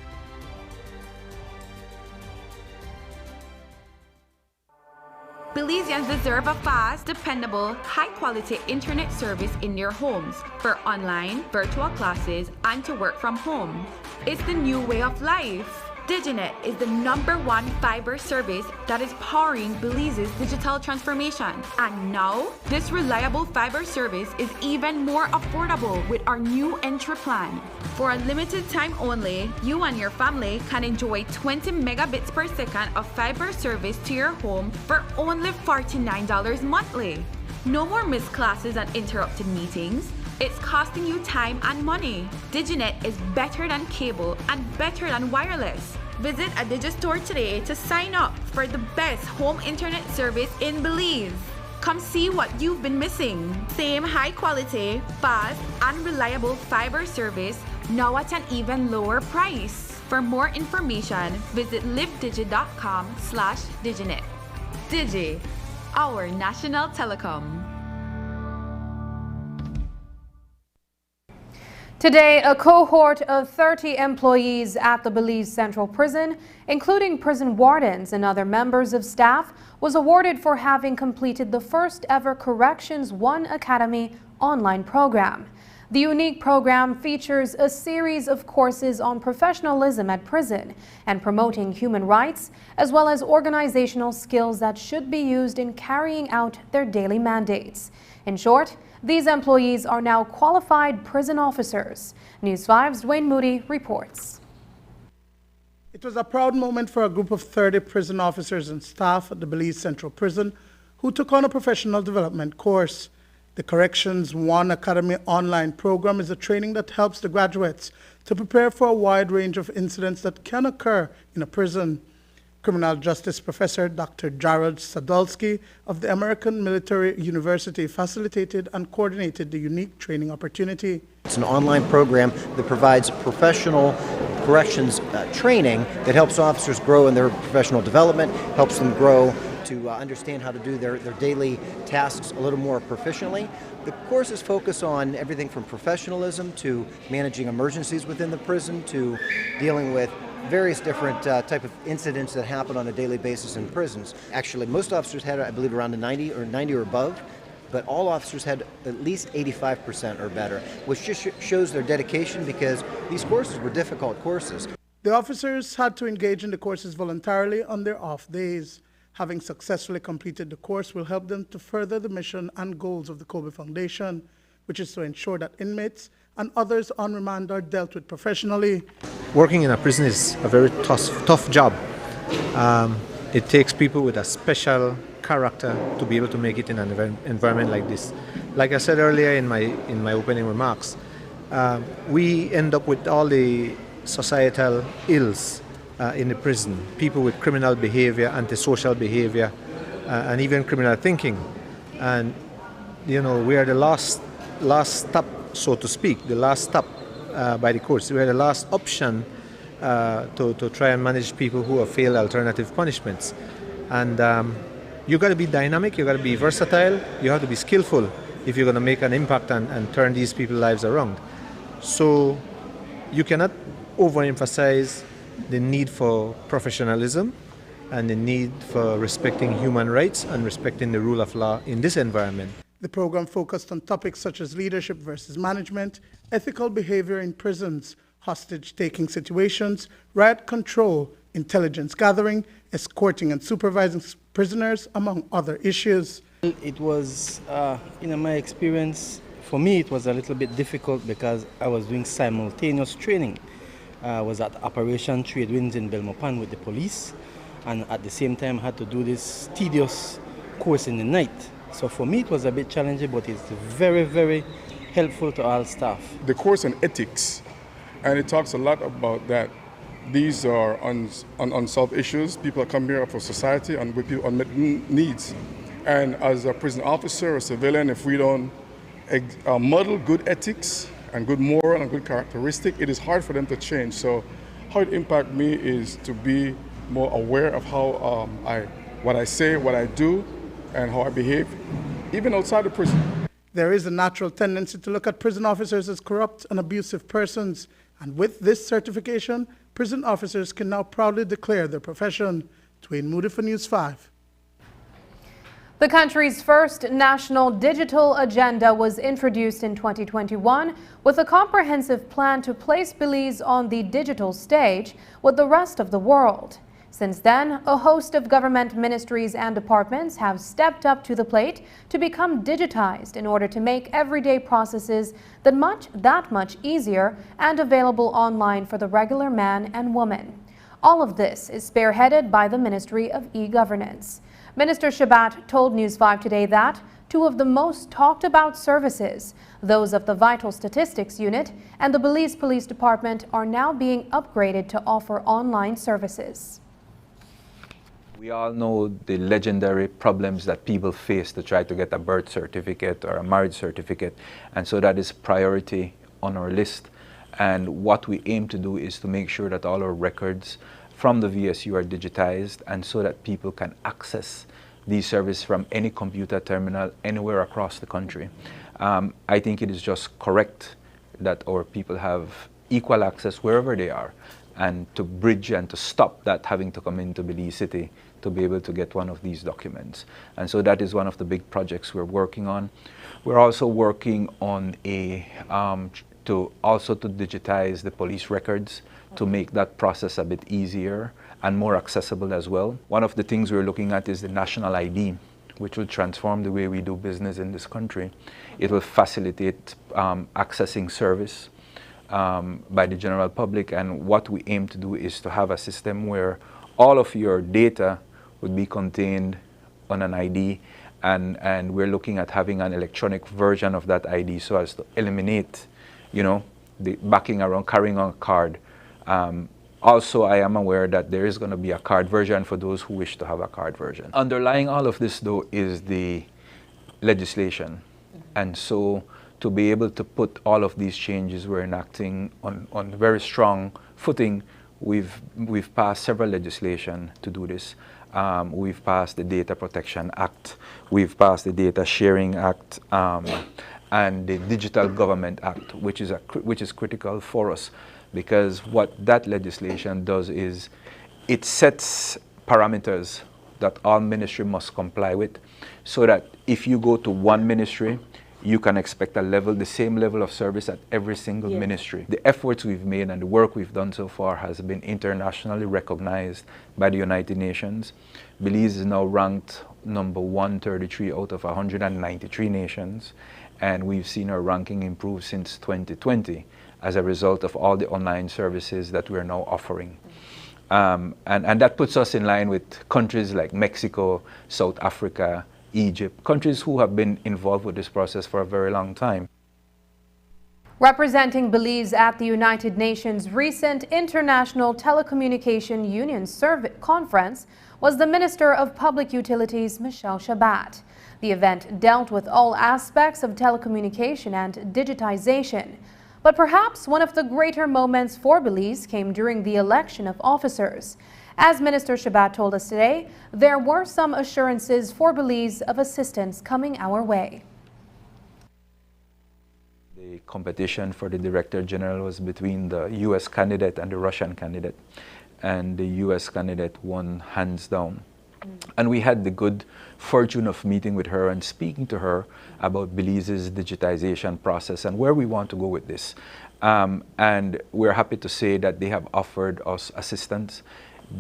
Belizeans deserve a fast, dependable, high-quality internet service in their homes for online, virtual classes, and to work from home. It's the new way of life. Diginet is the #1 fiber service that is powering Belize's digital transformation. And now, this reliable fiber service is even more affordable with our new entry plan. For a limited time only, you and your family can enjoy 20 megabits per second of fiber service to your home for only $49 monthly. No more missed classes and interrupted meetings. It's costing you time and money. Diginet is better than cable and better than wireless. Visit a Digistore today to sign up for the best home internet service in Belize. Come see what you've been missing. Same high quality, fast, and reliable fiber service, now at an even lower price. For more information, visit livedigi.com/Diginet. Digi, our national telecom. Today, a cohort of 30 employees at the Belize Central Prison, including prison wardens and other members of staff, was awarded for having completed the first ever Corrections 1 Academy online program. The unique program features a series of courses on professionalism at prison and promoting human rights, as well as organizational skills that should be used in carrying out their daily mandates. In short, these employees are now qualified prison officers. News 5's Dwayne Moody reports. It was a proud moment for a group of 30 prison officers and staff at the Belize Central Prison who took on a professional development course. The Corrections 1 Academy online program is a training that helps the graduates to prepare for a wide range of incidents that can occur in a prison. Criminal Justice Professor Dr. Jared Sadulski of the American Military University facilitated and coordinated the unique training opportunity. It's an online program that provides professional corrections training that helps officers grow in their professional development, helps them grow to understand how to do their daily tasks a little more proficiently. The courses focus on everything from professionalism to managing emergencies within the prison to dealing with various different type of incidents that happen on a daily basis in prisons. Actually, most officers had, I believe, around a 90 or above, but all officers had at least 85% or better, which just shows their dedication because these courses were difficult courses. The officers had to engage in the courses voluntarily on their off days. Having successfully completed the course will help them to further the mission and goals of the Kobe Foundation, which is to ensure that inmates and others on remand are dealt with professionally. Working in a prison is a very tough job. It takes people with a special character to be able to make it in an environment like this. Like I said earlier in my opening remarks, we end up with all the societal ills in the prison. People with criminal behavior, antisocial behavior, and even criminal thinking. And we are the last stop, so to speak, the last stop by the courts. We are the last option to try and manage people who have failed alternative punishments. And you got to be dynamic, you got to be versatile, you have to be skillful if you're going to make an impact and turn these people's lives around. So you cannot overemphasize the need for professionalism and the need for respecting human rights and respecting the rule of law in this environment. The program focused on topics such as leadership versus management, ethical behavior in prisons, hostage-taking situations, riot control, intelligence gathering, escorting and supervising prisoners, among other issues. It was, in my experience, for me it was a little bit difficult because I was doing simultaneous training. I was at Operation Trade Winds in Belmopan with the police, and at the same time had to do this tedious course in the night. So for me it was a bit challenging, but it's very, very helpful to all staff. The course on ethics, and it talks a lot about that. These are unsolved issues. People come here for society and with people unmet needs. And as a prison officer or civilian, if we don't model good ethics and good moral and good characteristic, it is hard for them to change. So how it impacts me is to be more aware of how what I say, what I do, and how I behave, even outside the prison. There is a natural tendency to look at prison officers as corrupt and abusive persons. And with this certification, prison officers can now proudly declare their profession. Dwayne Moody for News 5. The country's first national digital agenda was introduced in 2021 with a comprehensive plan to place Belize on the digital stage with the rest of the world. Since then, a host of government ministries and departments have stepped up to the plate to become digitized in order to make everyday processes that much easier and available online for the regular man and woman. All of this is spearheaded by the Ministry of E-Governance. Minister Shabat told News 5 today that two of the most talked about services, those of the Vital Statistics Unit and the Belize Police Department, are now being upgraded to offer online services. We all know the legendary problems that people face to try to get a birth certificate or a marriage certificate, and so that is priority on our list. And what we aim to do is to make sure that all our records from the VSU are digitized, and so that people can access these services from any computer terminal anywhere across the country. I think it is just correct that our people have equal access wherever they are, and to bridge and to stop that having to come into Belize City to be able to get one of these documents. And so that is one of the big projects we're working on. We're also working on to digitize the police records to make that process a bit easier and more accessible as well. One of the things we're looking at is the national ID, which will transform the way we do business in this country. It will facilitate accessing service by the general public, and what we aim to do is to have a system where all of your data would be contained on an ID, and we're looking at having an electronic version of that ID so as to eliminate, the backing around, carrying on a card. Also, I am aware that there is going to be a card version for those who wish to have a card version. Underlying all of this, though, is the legislation. And so to be able to put all of these changes we're enacting on very strong footing, we've passed several legislation to do this. We've passed the Data Protection Act, we've passed the Data Sharing Act, and the Digital Government Act, which is critical for us, because what that legislation does is it sets parameters that all ministry must comply with, so that if you go to one ministry, you can expect the same level of service at every single ministry. The efforts we've made and the work we've done so far has been internationally recognized by the United Nations. Belize is now ranked number 133 out of 193 nations, and we've seen our ranking improve since 2020 as a result of all the online services that we're now offering. And that puts us in line with countries like Mexico, South Africa, Egypt, countries who have been involved with this process for a very long time. Representing Belize at the United Nations' recent International Telecommunication Union Conference was the Minister of Public Utilities, Michelle Shabat. The event dealt with all aspects of telecommunication and digitization. But perhaps one of the greater moments for Belize came during the election of officers. As Minister Shabat told us today, there were some assurances for Belize of assistance coming our way. The competition for the Director General was between the U.S. candidate and the Russian candidate, and the U.S. candidate won hands down. And we had the good fortune of meeting with her and speaking to her about Belize's digitization process and where we want to go with this. And we're happy to say that they have offered us assistance.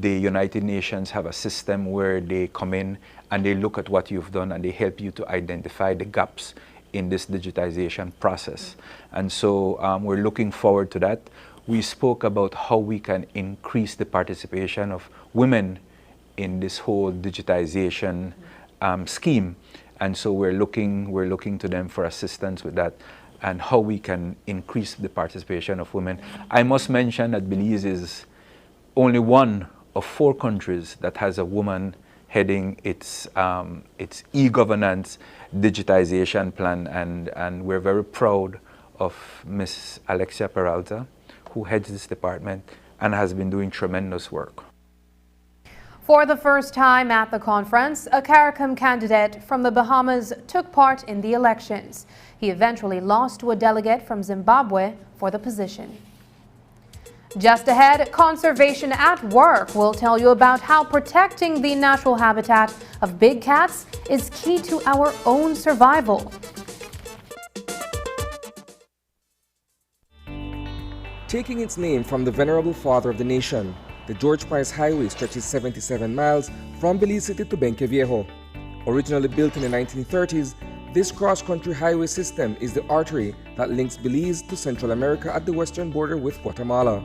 The United Nations have a system where they come in and they look at what you've done and they help you to identify the gaps in this digitization process. And so we're looking forward to that. We spoke about how we can increase the participation of women in this whole digitization scheme. And so we're looking to them for assistance with that and how we can increase the participation of women. I must mention that Belize is only one of 4 countries that has a woman heading its e-governance digitization plan, and we're very proud of Ms. Alexia Peralta, who heads this department and has been doing tremendous work. For the first time at the conference, a CARICOM candidate from the Bahamas took part in the elections. He eventually lost to a delegate from Zimbabwe for the position. Just ahead, Conservation at Work will tell you about how protecting the natural habitat of big cats is key to our own survival. Taking its name from the venerable father of the nation, the George Price Highway stretches 77 miles from Belize City to Benqueviejo. Originally built in the 1930s, this cross-country highway system is the artery that links Belize to Central America at the western border with Guatemala.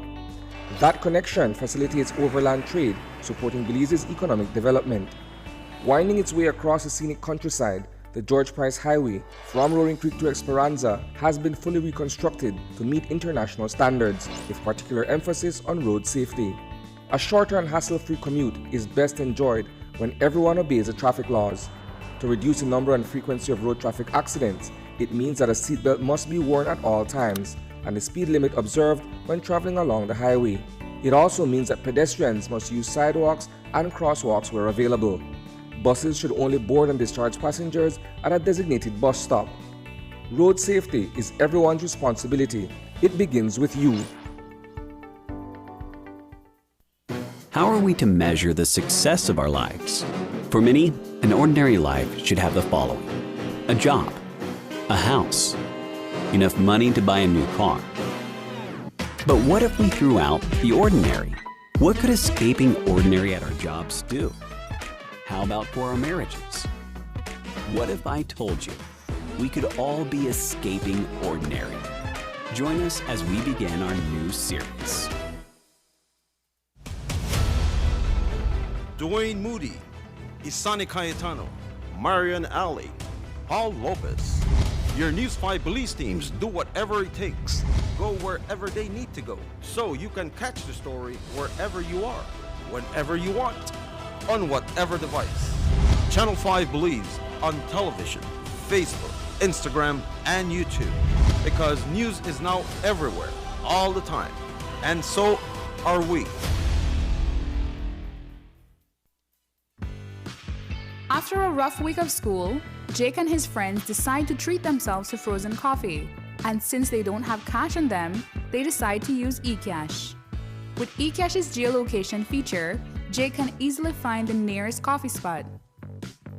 That connection facilitates overland trade, supporting Belize's economic development. Winding its way across the scenic countryside, the George Price Highway from Roaring Creek to Esperanza has been fully reconstructed to meet international standards, with particular emphasis on road safety. A shorter and hassle-free commute is best enjoyed when everyone obeys the traffic laws. To reduce the number and frequency of road traffic accidents, it means that a seatbelt must be worn at all times, and the speed limit observed when traveling along the highway. It also means that pedestrians must use sidewalks and crosswalks where available. Buses should only board and discharge passengers at a designated bus stop. Road safety is everyone's responsibility. It begins with you. How are we to measure the success of our lives? For many, an ordinary life should have the following: a job, a house, enough money to buy a new car. But what if we threw out the ordinary? What could escaping ordinary at our jobs do? How about for our marriages? What if I told you we could all be escaping ordinary? Join us as we begin our new series. Dwayne Moody, Isani Cayetano, Marian Ali, Paul Lopez. Your News 5 Belize teams do whatever it takes. Go wherever they need to go, so you can catch the story wherever you are, whenever you want, on whatever device. Channel 5 Belize on television, Facebook, Instagram, and YouTube. Because news is now everywhere, all the time. And so are we. After a rough week of school, Jake and his friends decide to treat themselves to frozen coffee. And since they don't have cash on them, they decide to use eCash. With eCash's geolocation feature, Jake can easily find the nearest coffee spot.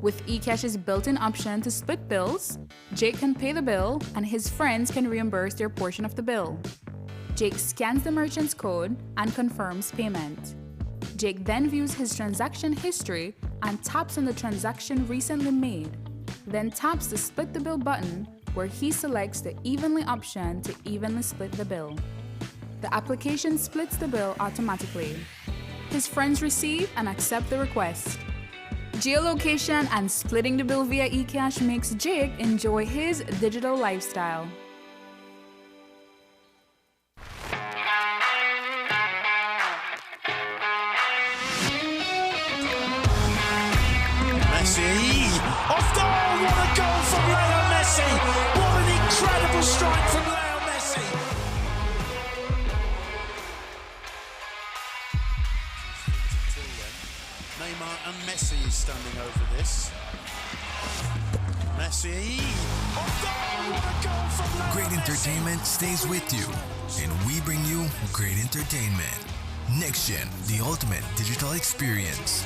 With eCash's built-in option to split bills, Jake can pay the bill and his friends can reimburse their portion of the bill. Jake scans the merchant's code and confirms payment. Jake then views his transaction history and taps on the transaction recently made, then taps the Split the Bill button where he selects the Evenly option to evenly split the bill. The application splits the bill automatically. His friends receive and accept the request. Geolocation and splitting the bill via eCash makes Jake enjoy his digital lifestyle. Off goal, what a goal from Lionel Messi! What an incredible strike from Lionel Messi! Neymar and Messi is standing over this. Messi! Off goal, what a goal from Lionel Great entertainment stays with you, and we bring you great entertainment. Next Gen, the ultimate digital experience.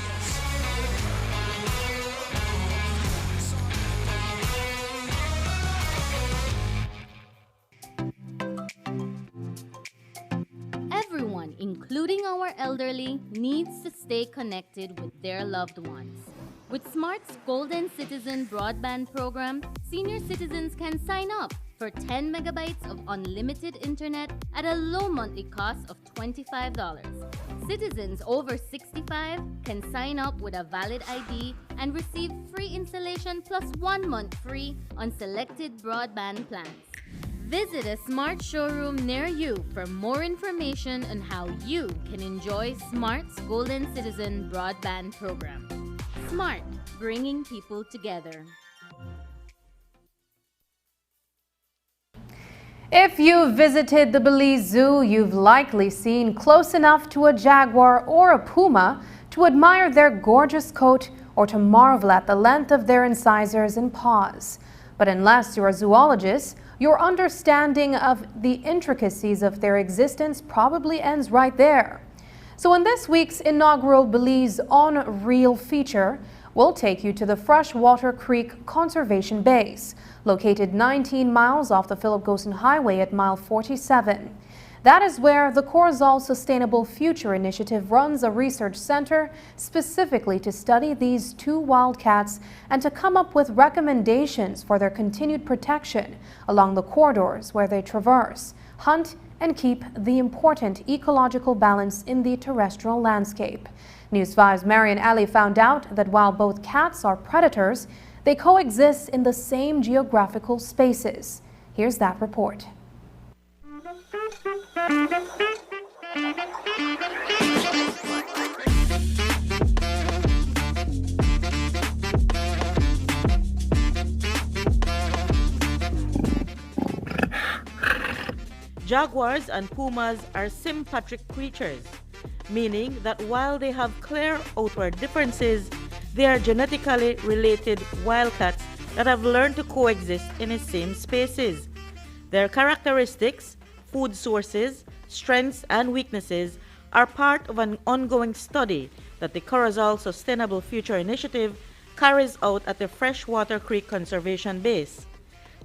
our elderly needs to stay connected with their loved ones. With Smart's Golden Citizen broadband program, senior citizens can sign up for 10 megabytes of unlimited internet at a low monthly cost of $25. Citizens over 65 can sign up with a valid ID and receive free installation plus 1 month free on selected broadband plans. Visit a Smart showroom near you for more information on how you can enjoy Smart's Golden Citizen broadband program. Smart, bringing people together. If you visited the Belize Zoo, you've likely seen close enough to a jaguar or a puma to admire their gorgeous coat or to marvel at the length of their incisors and paws. But unless you're a zoologist, your understanding of the intricacies of their existence probably ends right there. So in this week's inaugural Belize On Reel feature, we'll take you to the Freshwater Creek Conservation Base, located 19 miles off the Philip Gosen Highway at mile 47. That is where the Corzal Sustainable Future Initiative runs a research center specifically to study these two wildcats and to come up with recommendations for their continued protection along the corridors where they traverse, hunt, and keep the important ecological balance in the terrestrial landscape. News 5's Marian Ali found out that while both cats are predators, they coexist in the same geographical spaces. Here's that report. Jaguars and pumas are sympatric creatures, meaning that while they have clear outward differences, they are genetically related wildcats that have learned to coexist in the same spaces. Their characteristics, food sources, strengths, and weaknesses are part of an ongoing study that the Corzal Sustainable Future Initiative carries out at the Freshwater Creek Conservation Base.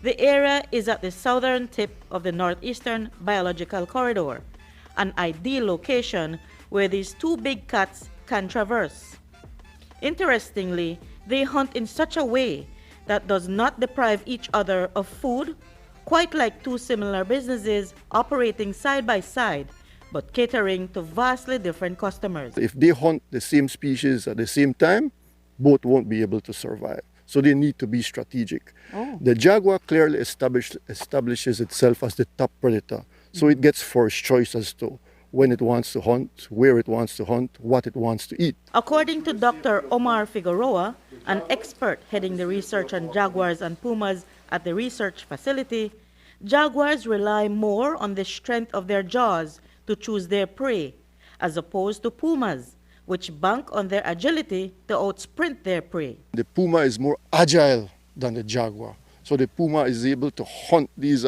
The area is at the southern tip of the northeastern biological corridor, an ideal location where these two big cats can traverse. Interestingly, they hunt in such a way that does not deprive each other of food, quite like two similar businesses operating side by side, but catering to vastly different customers. If they hunt the same species at the same time, both won't be able to survive. So they need to be strategic. The jaguar clearly establishes itself as the top predator. So it gets first choice as to when it wants to hunt, where it wants to hunt, what it wants to eat. According to Dr. Omar Figueroa, an expert heading the research on jaguars and pumas at the research facility, jaguars rely more on the strength of their jaws to choose their prey, as opposed to pumas, which bank on their agility to outsprint their prey. The puma is more agile than the jaguar. So the puma is able to hunt these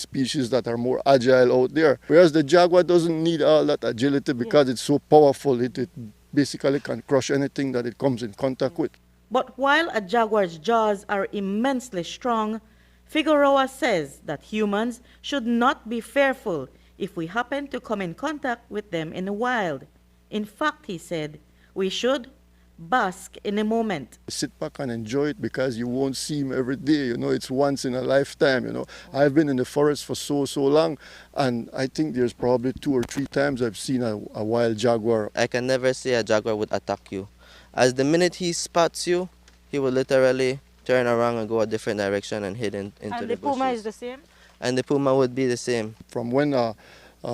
species that are more agile out there. Whereas the jaguar doesn't need all that agility because it's so powerful. It basically can crush anything that it comes in contact with. But while a jaguar's jaws are immensely strong, Figueroa says that humans should not be fearful if we happen to come in contact with them in the wild. In fact, he said, we should bask in the moment. Sit back and enjoy it because you won't see him every day. You know, it's once in a lifetime. You know, I've been in the forest for so long, and I think there's probably 2 or 3 times I've seen a wild jaguar. I can never say a jaguar would attack you. As the minute he spots you, he will literally turn around and go a different direction and head into the bushes. And the puma is the same? And the puma would be the same. From when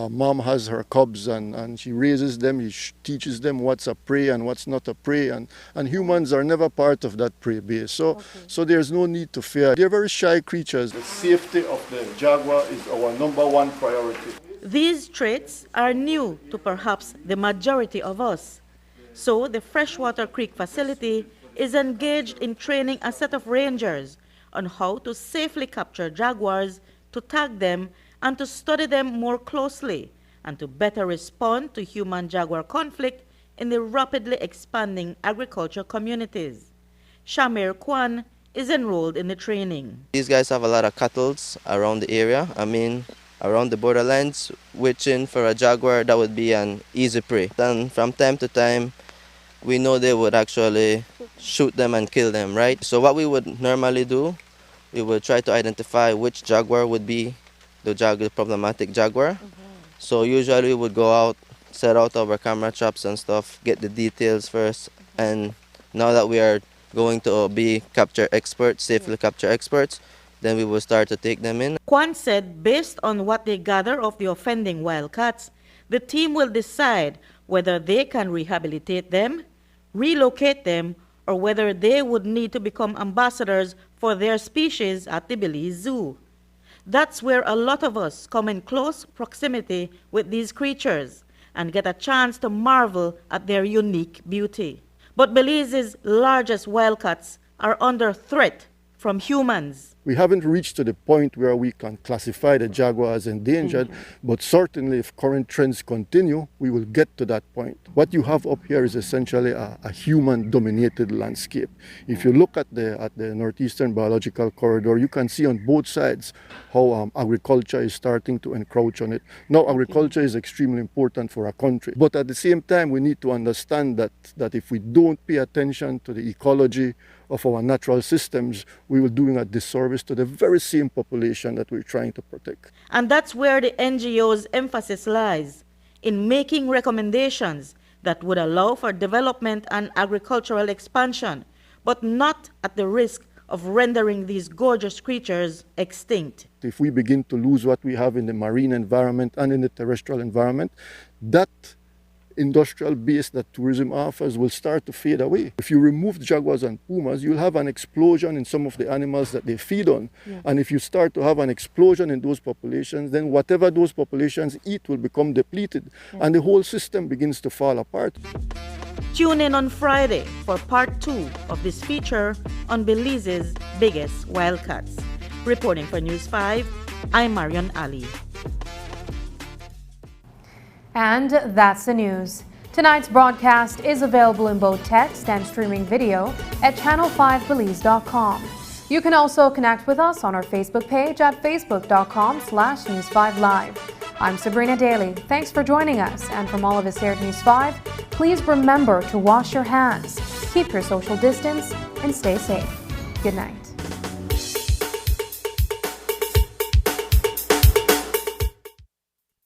mom has her cubs and she raises them, she teaches them what's a prey and what's not a prey, and humans are never part of that prey base. So there's no need to fear. They're very shy creatures. The safety of the jaguar is our #1 priority. These traits are new to perhaps the majority of us. So the Freshwater Creek facility is engaged in training a set of rangers on how to safely capture jaguars, to tag them, and to study them more closely, and to better respond to human-jaguar conflict in the rapidly expanding agriculture communities. Shamir Kwan is enrolled in the training. These guys have a lot of cattle around the area. I mean, around the borderlands, which for a jaguar, that would be an easy prey. And from time to time, we know they would actually shoot them and kill them, right? So what we would normally do, we would try to identify which jaguar would be the problematic jaguar. So usually we would go out, set out our camera traps and stuff, get the details first, and now that we are going to be capture experts, safely capture experts, then we will start to take them in. Kwan said based on what they gather of the offending wildcats, the team will decide whether they can rehabilitate them, relocate them, or whether they would need to become ambassadors for their species at the Belize Zoo. That's where a lot of us come in close proximity with these creatures and get a chance to marvel at their unique beauty. But Belize's largest wildcats are under threat from humans. We haven't reached to the point where we can classify the jaguar as endangered, but certainly if current trends continue, we will get to that point. What you have up here is essentially a human-dominated landscape. If you look at the northeastern biological corridor, you can see on both sides how agriculture is starting to encroach on it. Now, agriculture is extremely important for our country, but at the same time, we need to understand that if we don't pay attention to the ecology of our natural systems, we will be doing a disservice to the very same population that we're trying to protect. And that's where the NGO's emphasis lies, in making recommendations that would allow for development and agricultural expansion, but not at the risk of rendering these gorgeous creatures extinct. If we begin to lose what we have in the marine environment and in the terrestrial environment, that industrial base that tourism offers will start to fade away. If you remove jaguars and pumas, you'll have an explosion in some of the animals that they feed on. And if you start to have an explosion in those populations, then whatever those populations eat will become depleted, and the whole system begins to fall apart. Tune in on Friday for part 2 of this feature on Belize's biggest wildcats. Reporting for News 5, I'm Marion Ali. And that's the news. Tonight's broadcast is available in both text and streaming video at channel5belize.com. You can also connect with us on our Facebook page at facebook.com/News5Live. I'm Sabrina Daly. Thanks for joining us. And from all of us here at News 5, please remember to wash your hands, keep your social distance, and stay safe. Good night.